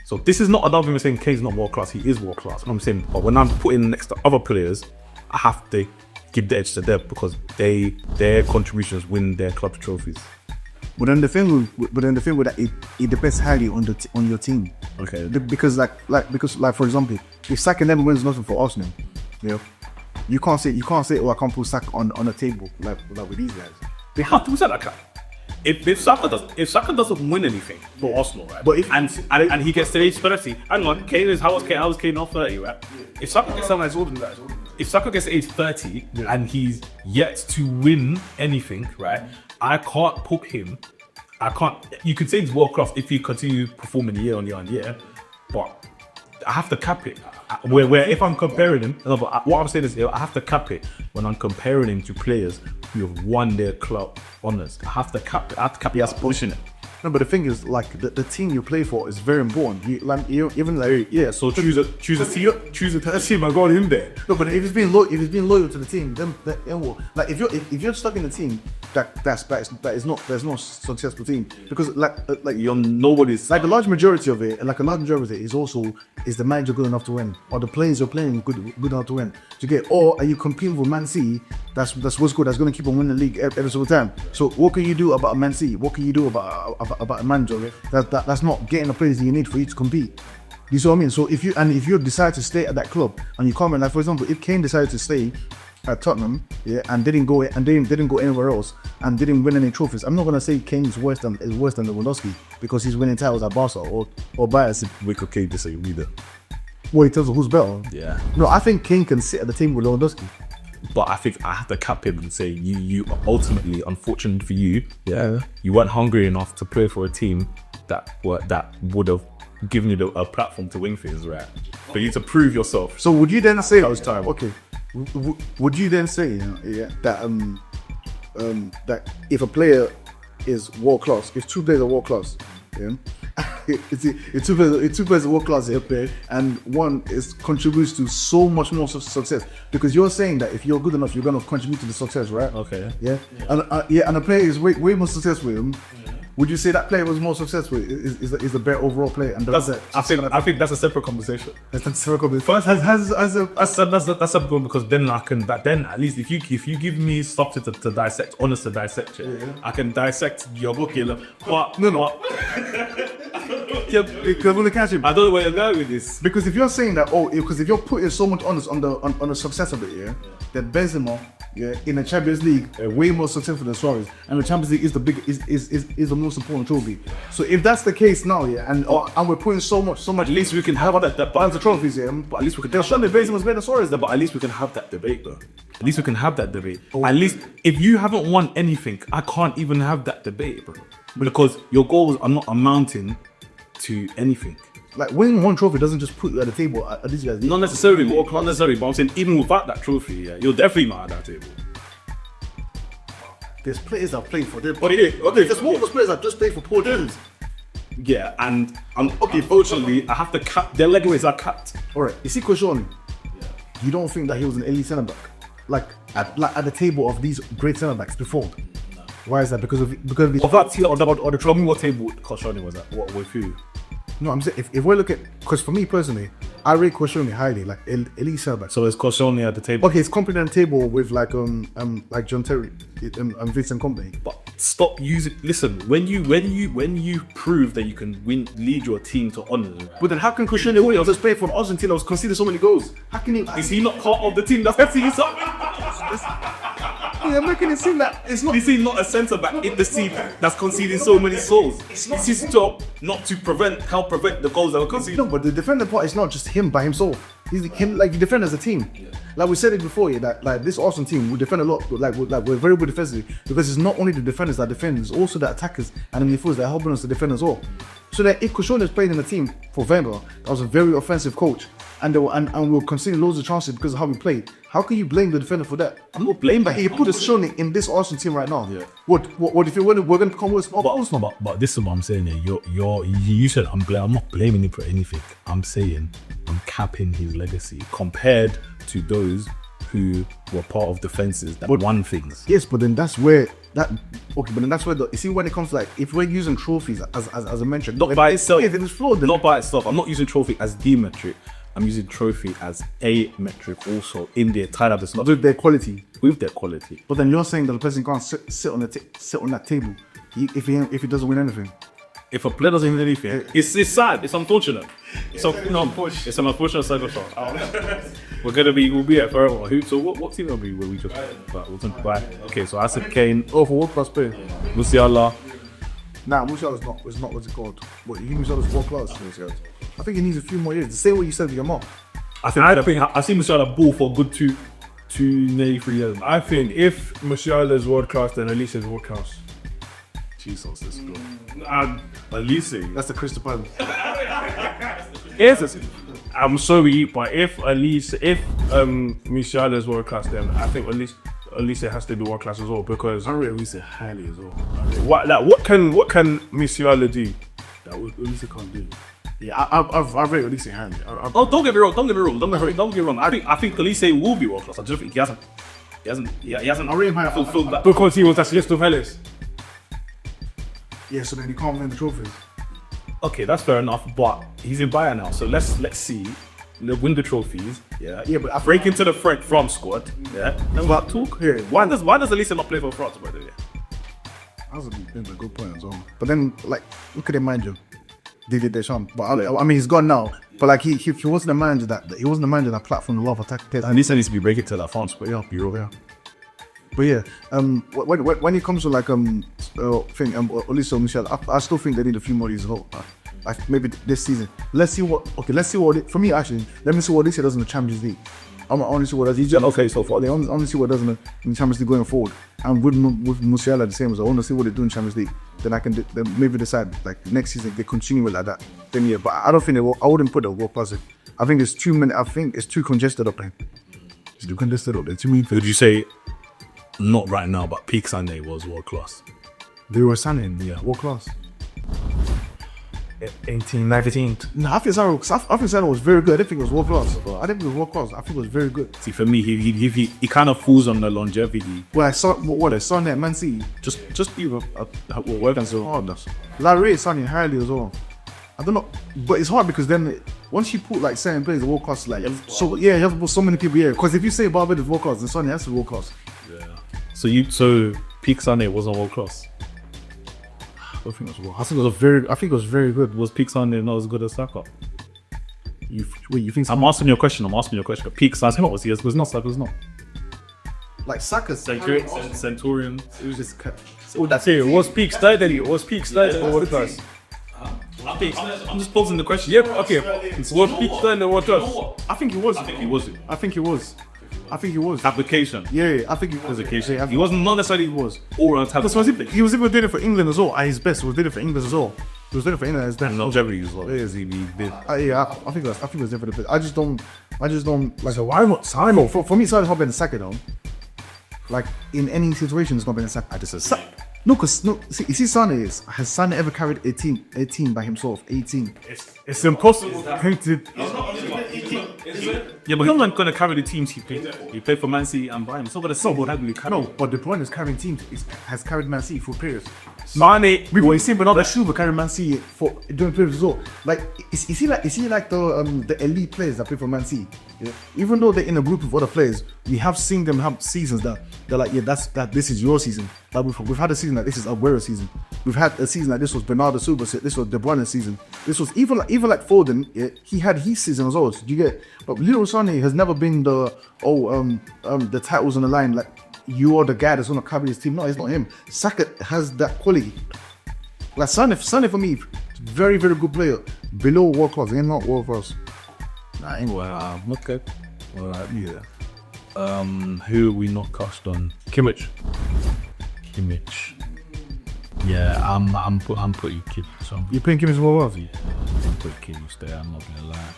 So this is not another thing saying Kane's not world class. He is world class. I'm saying, but when I'm putting next to other players, I have to give the edge to them because their contributions win their club trophies. But then the thing with that, it depends highly on your team. Okay. Because like for example, if Saka never wins nothing for Arsenal, you know, you can't say oh I can't put Saka on a table like with these guys. They have to say that. If Saka doesn't win anything for Arsenal, right? But if and he gets to age 30, hang on, how was Kane not 30, right? If Saka gets something that's older than that, if Saka gets to age 30 and he's yet to win anything, right? I can't put him. You can say he's world class if he continues performing year on year, but I have to cap it. Where if I'm comparing him, what I'm saying is I have to cap it when I'm comparing him to players who have won their club honours. I have to cap it. I have to cap it as pushing it. No, but the thing is, like the team you play for is very important. So choose a team. I got him there. No, but if he's being loyal to the team, then like if you're stuck in a team there's no successful team because like You're nobody's. like a large majority of it is the manager good enough to win, or the players you're playing good enough to win. To get, or are you competing with Man City? That's what's good. That's going to keep on winning the league every single time. So what can you do about Man City? What can you do about a manager? That's not getting the players that you need for you to compete. You see what I mean? So if you decide to stay at that club and you come in, like for example, if Kane decided to stay at Tottenham, and didn't go anywhere else and didn't win any trophies, I'm not gonna say Kane is worse than Lewandowski because he's winning titles at Barca or Bayern. We could Kane disagree there. Well, in terms of who's better. Yeah. No, I think Kane can sit at the table with Lewandowski. But I think I have to cap him and say you ultimately, unfortunate for you, you weren't hungry enough to play for a team that would have given you a platform to win things, right? For you to prove yourself. So would you then say That was terrible. Okay. Would you then say that that if a player is world class, if two players are world class, if two players are world class, and one contributes to so much more success, because you're saying that if you're good enough, you're gonna contribute to the success, right? Okay. Yeah. And a player is way more successful with him. Would you say that player was more successful? Is the better overall player? And I think that's a separate conversation. That's a separate conversation. First, that's a good one because then at least if you give me stuff to dissect, honest to dissect it, I can dissect your book, but No. Because I'm gonna catch him. I don't know where you're going with this. Because if you're saying that, because if you're putting so much on the success of it, that Benzema, in the Champions League, way more successful than Suarez, and the Champions League is the most important trophy. So if that's the case now, and we're putting so much, At least we can have that bunch of trophies, but at least we can. Benzema's better than Suarez, but at least we can have that debate, though. At least we can have that debate. At least if you haven't won anything, I can't even have that debate, bro, because your goals are not amounting to anything. Like winning one trophy doesn't just put you at the table at these guys. Not necessarily, but I'm saying even without that trophy, you're definitely not at that table. There's players that play for them. There's more players that just play for poor teams. Yeah, and unfortunately, I have to cap. Their legacies are capped. Alright, you see Koscielny? You don't think that he was an elite centre back? Like at the table of these great centre backs before? Why is that? Because of the Tell me what table Koscielny was at. What with who? No, I'm saying if we look at, because for me personally, I rate Koscielny highly, like elite centre back. So is Koscielny at the table? Okay, it's competent on the table with like John Terry and Vincent Kompany. But stop using. Listen, when you prove that you can lead your team to honours. But then how can Koscielny win? I was just playing for Argentina. I was conceding so many goals. How can he? Is he not part of the team that's conceding something? Yeah, I'm making it seem that it's not. Is he not a centre back in the team that's conceding so many goals? It's his job not to help prevent the goals that were conceded. No, but the defender part is not just him by himself. He's him, like, you defend as a team. Like we said it before, that like this Arsenal team will defend a lot. Like we're very good defensively, because it's not only the defenders that defend, it's also the attackers and the midfielders that are helping us to defend as well. So that if Koscielny is playing in the team for Wenger, that was a very offensive coach, and we'll concede loads of chances because of how we played. How can you blame the defender for that? I'm not blaming But he put his shown in this Arsenal team right now. Yeah. What if we're going to come with small balls? But this is what I'm saying here. You said I'm not blaming him for anything. I'm saying I'm capping his legacy compared to those who were part of defenses that won things. Yes, but then that's where you see when it comes to like if we're using trophies as I mentioned, Not by itself. If it's flawed, then Not by itself. I'm not using trophy as the metric. I'm using trophy as a metric also in there, tied up the slot with their quality. with their quality. But then you're saying that the person can't sit on that table if he doesn't win anything. If a player doesn't win anything, it's sad. It's unfortunate. It's an unfortunate circumstance. We'll be at forever. So what team will we just? We'll talk about. Okay, so I said Kane. Oh, for world class player. Musiala. Nah, Musiala's not what's it called. What you think Musiala's world class? I think he needs a few more years. The same way you said with Yamal. I see Musiala ball for a good nearly 3 years. I think if Musiala is world class, then Elise is world class. Jesus, this girl. Elise. That's the Crystal Palace. I'm sorry, but if Musiala is world class, then I think Elise has to be world class as well because I rate Elise highly as well. what can Musiala do That Elise can't do. Yeah, I've rate Elise highly. Don't get me wrong. I think Elise will be world class. I just think he hasn't I rate him high. fulfilled that. because he was at Crystal Palace. Yeah, so then he can't win the trophies. Okay, that's fair enough, but he's in Bayern now, so let's see. Win the trophies. Yeah, but I break into the France squad. Yeah, and we'll talk. Yeah. Why does Elise not play for France, by the way? That's a good point as well. But then, like, look at the manager, Didier Deschamps. But I mean, he's gone now. But like, he wasn't the manager that platform a lot of attack players. And this needs to be breaking to that France, but yeah, Yeah. But yeah, when it comes to like Olise or Michel, I still think they need a few more years as well. Like maybe this season. Let's see what for me actually. Let me see what Olise does in the Champions League. I want to see what does he do. Okay, so far. I want to see what does in the Champions League going forward. And with Musiala the same as I want to see what they do in Champions League. Then I can then maybe decide like next season they continue with like that. Then yeah, but I don't think I wouldn't put a world class. I think it's too many. I think it's too congested up there. It's too congested up there. Too many. Would you say? Not right now, but peak Sunday was world class. They were signing, world class. 18, 19. No, I think Salah was very good. I didn't think it was world class. I didn't think it was world class. I think it was very good. See, for me, he kind of falls on the longevity. Well, I saw at Man City. Just be working so hard. I rate Sonny highly as well. I don't know, but it's hard because then once you put like certain players world class, like you have to put so many people here. Because if you say Barbados is world class, then Sonny has to be world class. Yeah. So peak Sunday wasn't world class. I don't think it was world. I think it was very good. Was peak Sunday not as good as Saka? You think? I'm asking you a question. Peak Sunday was not Saka's not. Like Saka's Centurion. It was just. That's it. It was peak Sunday. It was peak Sunday or world class. I'm just posing the question. Yep. Okay. It was peak Sunday or world class. I think he was. I think he was. Application. Yeah, I think he was. Yeah, he wasn't. Not necessarily. He was. All around. He was even doing it for England as well. At his best, he was doing it for England as well. He was doing it for England at his best. Longevity as well. I think it was different. I just don't like. So why not Simon? For me, Salah's not been a Saka though. Like in any situation, it's not been a Saka. See, has Sane ever carried a team by himself? 18. It's impossible. Yeah, but he's not going to carry the teams he played for. He played for Man City and Bayern. It's not going to solve that really carry. No, but the point is carrying teams has carried Man City for periods. Mane, we see Bernardo Silva carrying Man City for doing periods as well. Like, is he like the elite players that play for Man City? Yeah? Even though they're in a group of other players, we have seen them have seasons that they're like, this is your season. Like we've had a season like this is Aguero's season. We've had a season like this was Bernardo Silva. This was De Bruyne's season. This was even like Foden. Yeah, he had his season as well. So you get, but Leroy Sané has never been the titles on the line. Like you are the guy that's gonna carry his team. No, it's not him. Saka has that quality. Like Sané for me, very very good player. Below world class, ain't not world class. Nah, anyway, okay. Alright, yeah. Who we not cast on? Kimmich. Yeah, I'm putting Kimmich. So you putting Kimmich world class? yeah, I'm putting Kimmich there. I'm not gonna lie.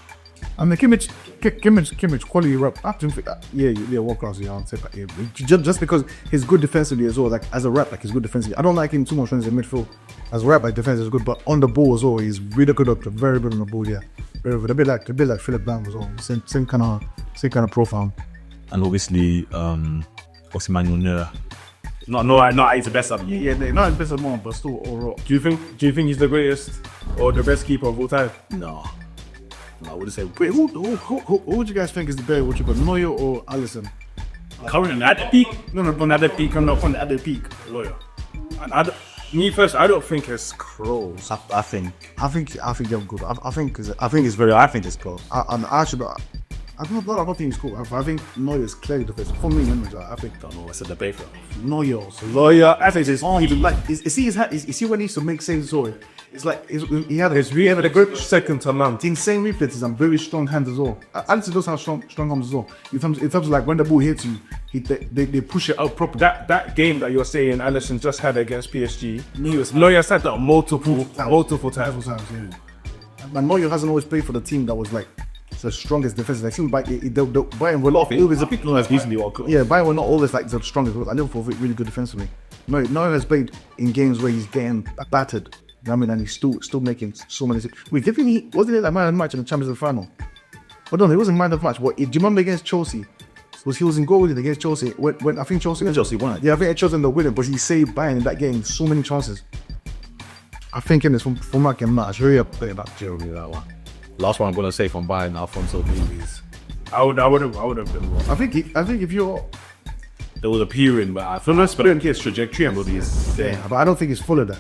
I mean, Kimmich, quality rep. I don't think, yeah, world class. Yeah, I'll take that. Yeah. Just because he's good defensively as well. Like as a rep, like he's good defensively. I don't like him too much when he's in midfield. As a rep, like defense is good, but on the ball as well, he's really good up to very good on the ball. Yeah, very good. A bit like Philip Lam as well. Same kind of profile. And obviously, Osimhen Neuer. Not he's the best of Yeah, not his best at the moment, but still overall. Do you think he's the greatest or the best keeper of all time? No, I wouldn't say. Wait, who would you guys think is the better? What you put, Neuer or Alisson? Currently at the peak? No, not at the peak. I'm not on at the peak. Lawyer. And me first, I don't think it's close. I think they're good. I think it's very. I think it's close. I don't think it's cool. I think Neuer is clearly the best. For me, I think. Don't know. It's a debate for Neuer. Lawyer, I think it's on. Even like, you see when he used to make saves. Sorry, it's like he had a good second to none. Insane reflexes and very strong hands as well. Alisson does have strong arms as well. In terms of like when the ball hits you, they push it out properly. That game that you're saying Alisson just had against PSG, Neuer said that multiple times. Yeah. And Neuer hasn't always played for the team that was like the strongest defense. Like, Bayern were not always a people as easily. Yeah, Bayern were not always like the strongest. I never thought really good defensively. Neuer has played in games where he's getting battered. You know what I mean, and he's still making so many. Wait, wasn't it like man of the match in the Champions League final? But no, it wasn't man of the match. What? Do you remember against Chelsea? He was in goal against Chelsea when I think Chelsea won it. Yeah, I think Chelsea ended up winning, but he saved Bayern in that game so many chances. I think in this from that game, I'm sure up there about Jeremy that one. Last one I'm gonna say from Bayern, Alphonso Davies. I would have been wrong. I think if you're There was a period, but I feel like his trajectory and what he's there. Yeah, but I don't think it's full of that.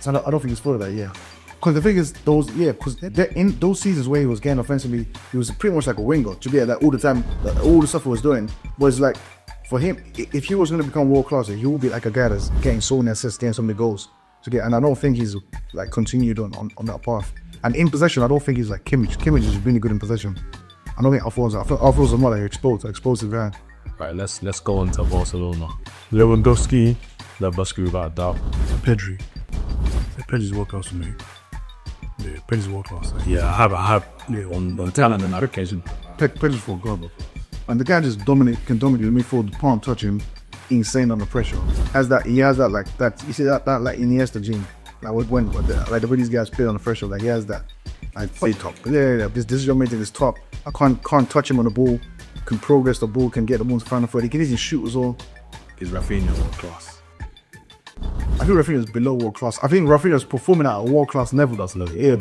I don't think it's full of that. Yeah, because the thing is, because in those seasons where he was getting offensively, he was pretty much like a winger. To be like all the time, all the stuff he was doing was like for him. If he was going to become world class, he would be like a guy that's getting so many assists, getting so many goals to get. And I don't think he's like continued on that path. And in possession, I don't think he's like Kimmich. Kimmich is really good in possession. I don't think Alphonso. Alphonso's not like explosive guy. Right, let's go on to Barcelona. Lewandowski, without a doubt. Pedri. Pedri's world class for me. Yeah, Pedri's world class. Yeah, I have on talent and application. Pedri's for God, and the guy just can dominate the midfield. Palm touch him, insane under pressure. He has that like that. You see that like Iniesta gene. Like the way these guys play on the pressure, like he has that. Like top. Yeah. This decision making is top. I can't touch him on the ball. Can progress the ball. Can get the ball to final third. He can even shoot as well. Is Rafinha world class? I think Rafinha is below world class. I think Rafinha is performing at a world class level. That's low. Yeah,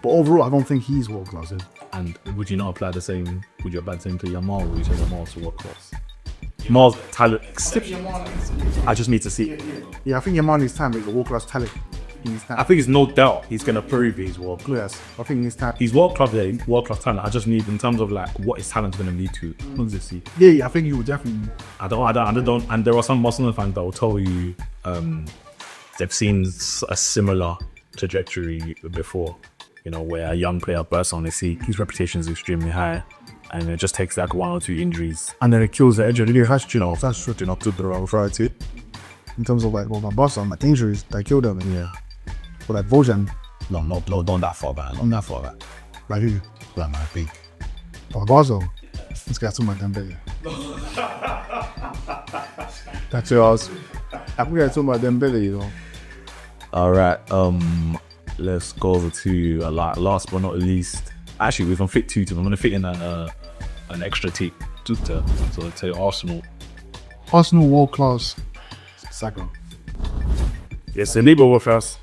but overall, I don't think he's world class. And would you not apply the same? Would you apply the same to Yamal? Or would you say Yamal to world class? Yamal's talent. I just need to see. Yeah, I think Yamal needs time. He's a world class talent. I think it's no doubt he's gonna prove he's world class. Yes, I think he's talent. He's world class. World class talent. I just need in terms of like what his talent's gonna lead to. What does it see? Yeah, I think he would definitely. I don't. And there are some Barcelona fans that will tell you they've seen a similar trajectory before. You know, where a young player bursts on, they see his reputation is extremely high, and it just takes like 1 or 2 injuries, and then it kills the edge. It really has, that's shooting up to the wrong variety. In terms of like, Barcelona, like injuries, they killed them. Yeah. But like Bojan, no, not that far back. Not that far back. Like who? Like my big. Barbazo. This guy's talking about Dembele. That's yours. I think I talking about Dembele, All right. Let's go over to last but not least. Actually, we're gonna fit 2 teams. I'm gonna fit in an extra team. So let's say Arsenal. Arsenal world class. Saka. Yes, Saliba were first.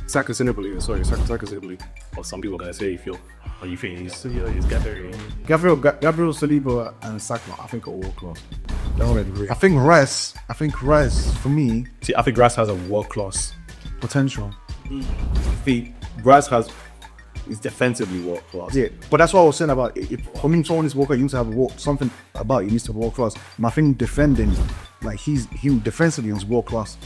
Saka Saliba. Or some people are gonna say you think he's Gabriel Saliba and Saka, I think are world class. I think Rice for me. See, I think Rice has a world class potential. Rice is defensively world class. Yeah, but that's what I was saying about for me. Someone is world class, you need to have something about you needs to be world class. And I think defending, like he defensively is world class.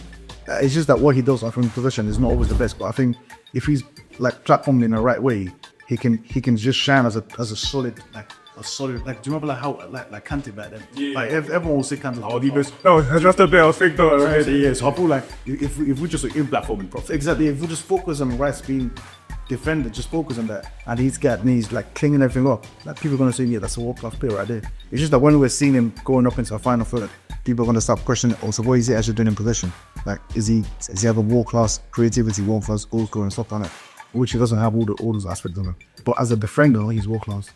It's just that what he does from possession is not always the best. But I think if he's like platformed in the right way, he can just shine as a solid like. Do you remember like how like Kante back then? Yeah. Like everyone will say Kante. No, just a bit. I was thinking right. Yeah, so I feel like if we just in platforming properly. Exactly. If we just focus on Rice being defender, just focus on that, and he's like cleaning everything up. Like people are gonna say, yeah, that's a world-class player right there. It's just that when we're seeing him going up into a final third, people are gonna start questioning. Also, what is he actually doing in possession? Like, does he have a world-class creativity, world-class goal scoring and stuff like that? Which he doesn't have all those aspects of him. But as a defender, he's world-class.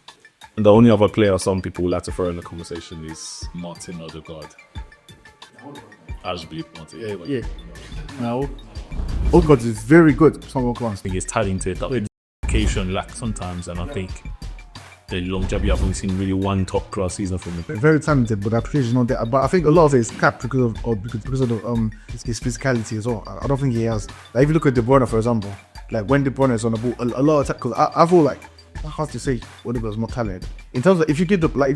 And the only other player some people would like to throw in the conversation is Martin Odegaard. I just believe Martin. Yeah. Now, Odegaard is very good. Some world-class. I think he's talented. That education lacks sometimes, and I think the longevity, I've only seen really one top-class season from him. Very talented, but the appreciation is not there. But I think a lot of it is capped because of his physicality as well. I don't think he has. Like, if you look at De Bruyne, for example, like when De Bruyne is on the ball, a lot of tackles. I feel like it's hard to say Odegaard's more talented. In terms of if you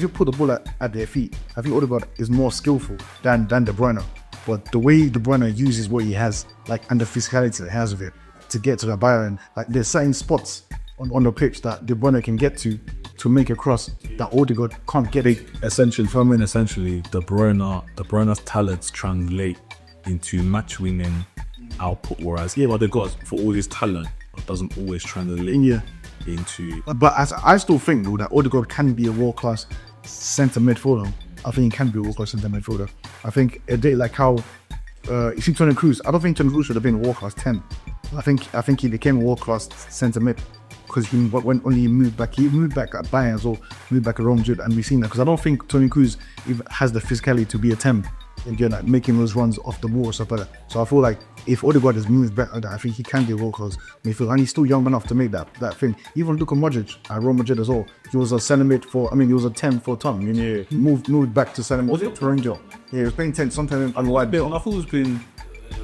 put the ball at their feet, I think Odegaard is more skillful than De Bruyne. But the way De Bruyne uses what he has, like, and the physicality that he has of it, to get to the Bayern, like there's certain spots on the pitch that De Bruyne can get to make a cross that Odegaard can't get. Essentially, De Bruyne's talents translate into match-winning output, whereas Odegaard, for all his talent, doesn't always translate into. But I still think though that Odegaard can be a world-class centre midfielder. I think he can be a world-class centre midfielder. I think a day like how you see Toni Kroos. I don't think Toni Kroos should have been a world-class 10. I think he became a world-class centre mid because he moved back at Bayern as well, moved back at Real Madrid, and we've seen that. Because I don't think Toni Kroos even has the physicality to be a 10 and like making those runs off the ball or stuff like that. So I feel like if Odegaard has moved back like that, I think he can be a world-class midfielder, and he's still young enough to make that thing. Even Luka Modric at Real Madrid as well, he was a centre mid he was a 10 for Tom. He moved back to centre mid. Was it to Ranger? Yeah, he was playing 10 sometimes on wide. I thought he was playing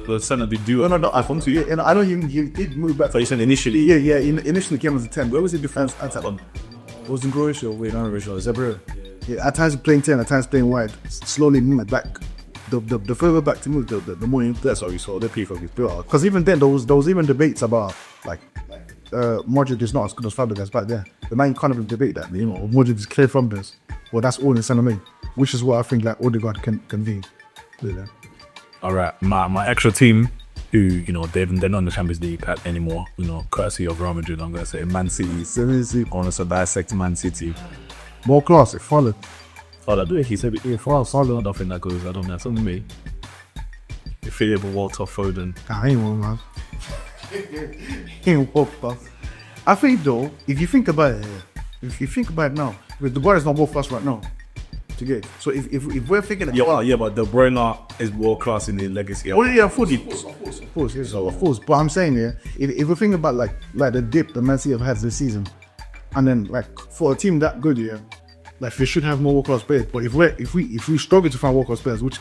the centre mid duo. No, I want to. Yeah, and I know he did move back. So you said initially? Yeah. Initially came as a 10. Where was he before? It was in Croatia. Wait, not Croatia. Zagreb. Yeah, at times playing 10, at times playing wide. Slowly moved back. The further back to move, the more that's how you saw the people is built. Because even then, there was even debates about like Modric is not as good as Fabregas back there. The man kind of debate that, Modric is clear from this. Well, that's all in centre mid, which is what I think like Odegaard can be. All right, my extra team, who they're not in the Champions League anymore. Courtesy of Real Madrid, I'm gonna say Man City. I want to dissect Man City. More class, it followed. He said, follow. Nothing that goes. I don't know. That's only me. Philip Walter Foden. I ain't one, man. He ain't world-class. I think though, if you think about it now, with the boy is not world-class right now. To get so if we're thinking, but De Bruyne is world-class in the legacy. Of course, yes, of course. But I'm saying if we think about like the dip that Man City have had this season, and then like for a team that good, like they should have more world-class players. But if we struggle to find world-class players, which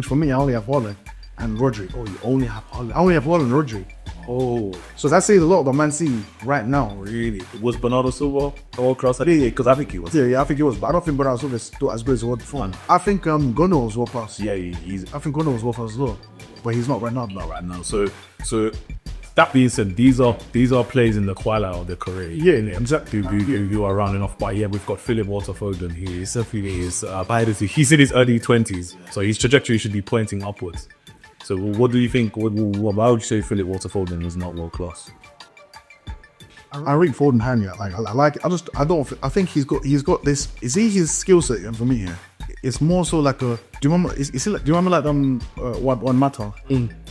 for me I only have Haaland and Rodri. Oh, you only have Haaland? I only have Haaland and Rodri. Oh, so that says a lot about Man City right now. Really? Was Bernardo Silva world-class? Yeah, because I think he was. Yeah, I think he was. But I don't think Bernardo Silva is still as good as he was before. I think Gunnar was world-class. Yeah, I think Gunnar was world-class as well. But he's not right now. Not right now. So that being said, these are players in the twilight of their career. Yeah, exactly. Who are rounding off. But yeah, we've got Philip Walter Foden. He's in his early 20s, so his trajectory should be pointing upwards. So what do you think? Why would you say Philip Walter Foden is not world class? I rate Foden highly. I like it. I think he's got this. Is he his skill set for me here? It's more so like a. Do you remember like one matter?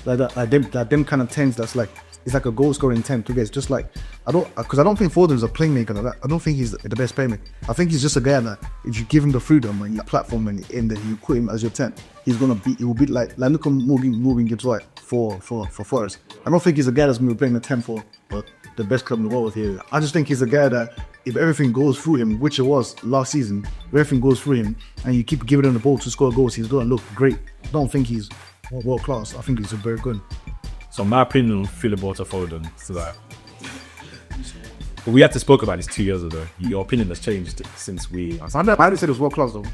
Like that, like them kind of tens. That's like it's like a goal scoring 10 to get. It's just like I don't think Foden's a playmaker like that. I don't think he's the best playmaker. I think he's just a guy that if you give him the freedom and the platform and you put him as your 10, he will be like look at moving Gibbs White for Forest. I don't think he's a guy that's going to be playing the 10 for the best club in the world here. I just think he's a guy that if everything goes through him, which it was last season, if everything goes through him and you keep giving him the ball to score goals, he's going to look great. I don't think he's world class. I think he's very good. So my opinion on Philip Walter Foden is that we had to spoke about this 2 years ago. Your opinion has changed since we. I didn't say it was world class though.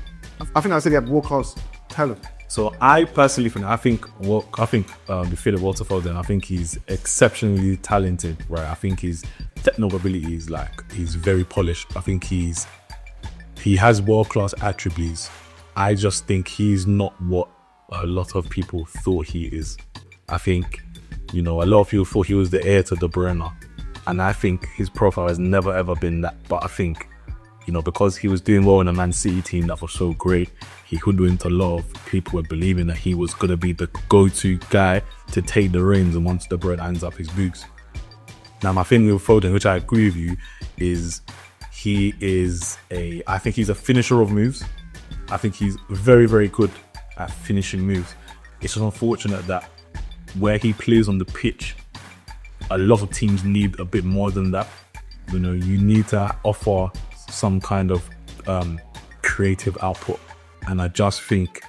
I think I said he had world class talent. So I personally think with Philip Walter Foden, I think he's exceptionally talented. Right, I think his technical ability is he's very polished. I think he has world class attributes. I just think he's not what a lot of people thought he is. I think a lot of people thought he was the heir to De Bruyne. And I think his profile has never ever been that. But I think, you know, because he was doing well in a Man City team that was so great, he hoodwinked a lot of people were believing that he was going to be the go-to guy to take the reins and once the bread ends up his boots. Now, my thing with Foden, which I agree with you, is I think he's a finisher of moves. I think he's very, very good at finishing moves. It's just unfortunate that where he plays on the pitch, a lot of teams need a bit more than that. You know, you need to offer some kind of creative output, and I just think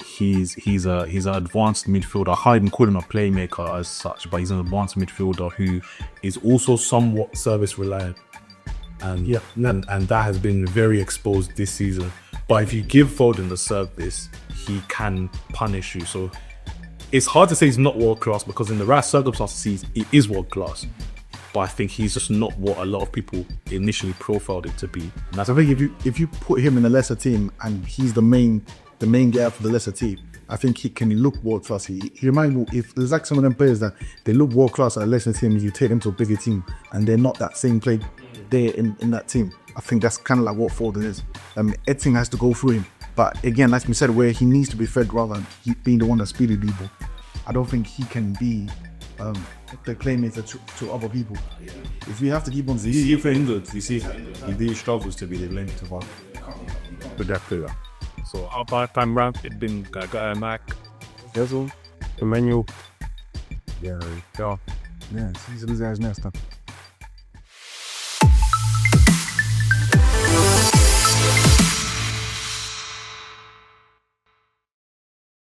he's an advanced midfielder. I can't even call him a playmaker as such, but he's an advanced midfielder who is also somewhat service reliant, and that has been very exposed this season. But if you give Foden the service, he can punish you. So it's hard to say he's not world class, because in the right circumstances he is world class. But I think he's just not what a lot of people initially profiled it to be. And I think if you put him in a lesser team and he's the main guy for the lesser team, I think he can look world class. He reminds me, if there's like some of them players that they look world class at a lesser team, you take them to a bigger team and they're not that same play there in that team. I think that's kind of like what Foden is. Everything has to go through him. But again, like we said, where he needs to be fed rather than he being the one that's speeding people. I don't think he can be the playmaker to other people. If we have to keep on He verhindert, you see, he struggles to be the playmaker with that player. So our Halftime Rant, it's been Mike, Hazel, Emmanuel. Yeah, Ja. yeah. He's next time.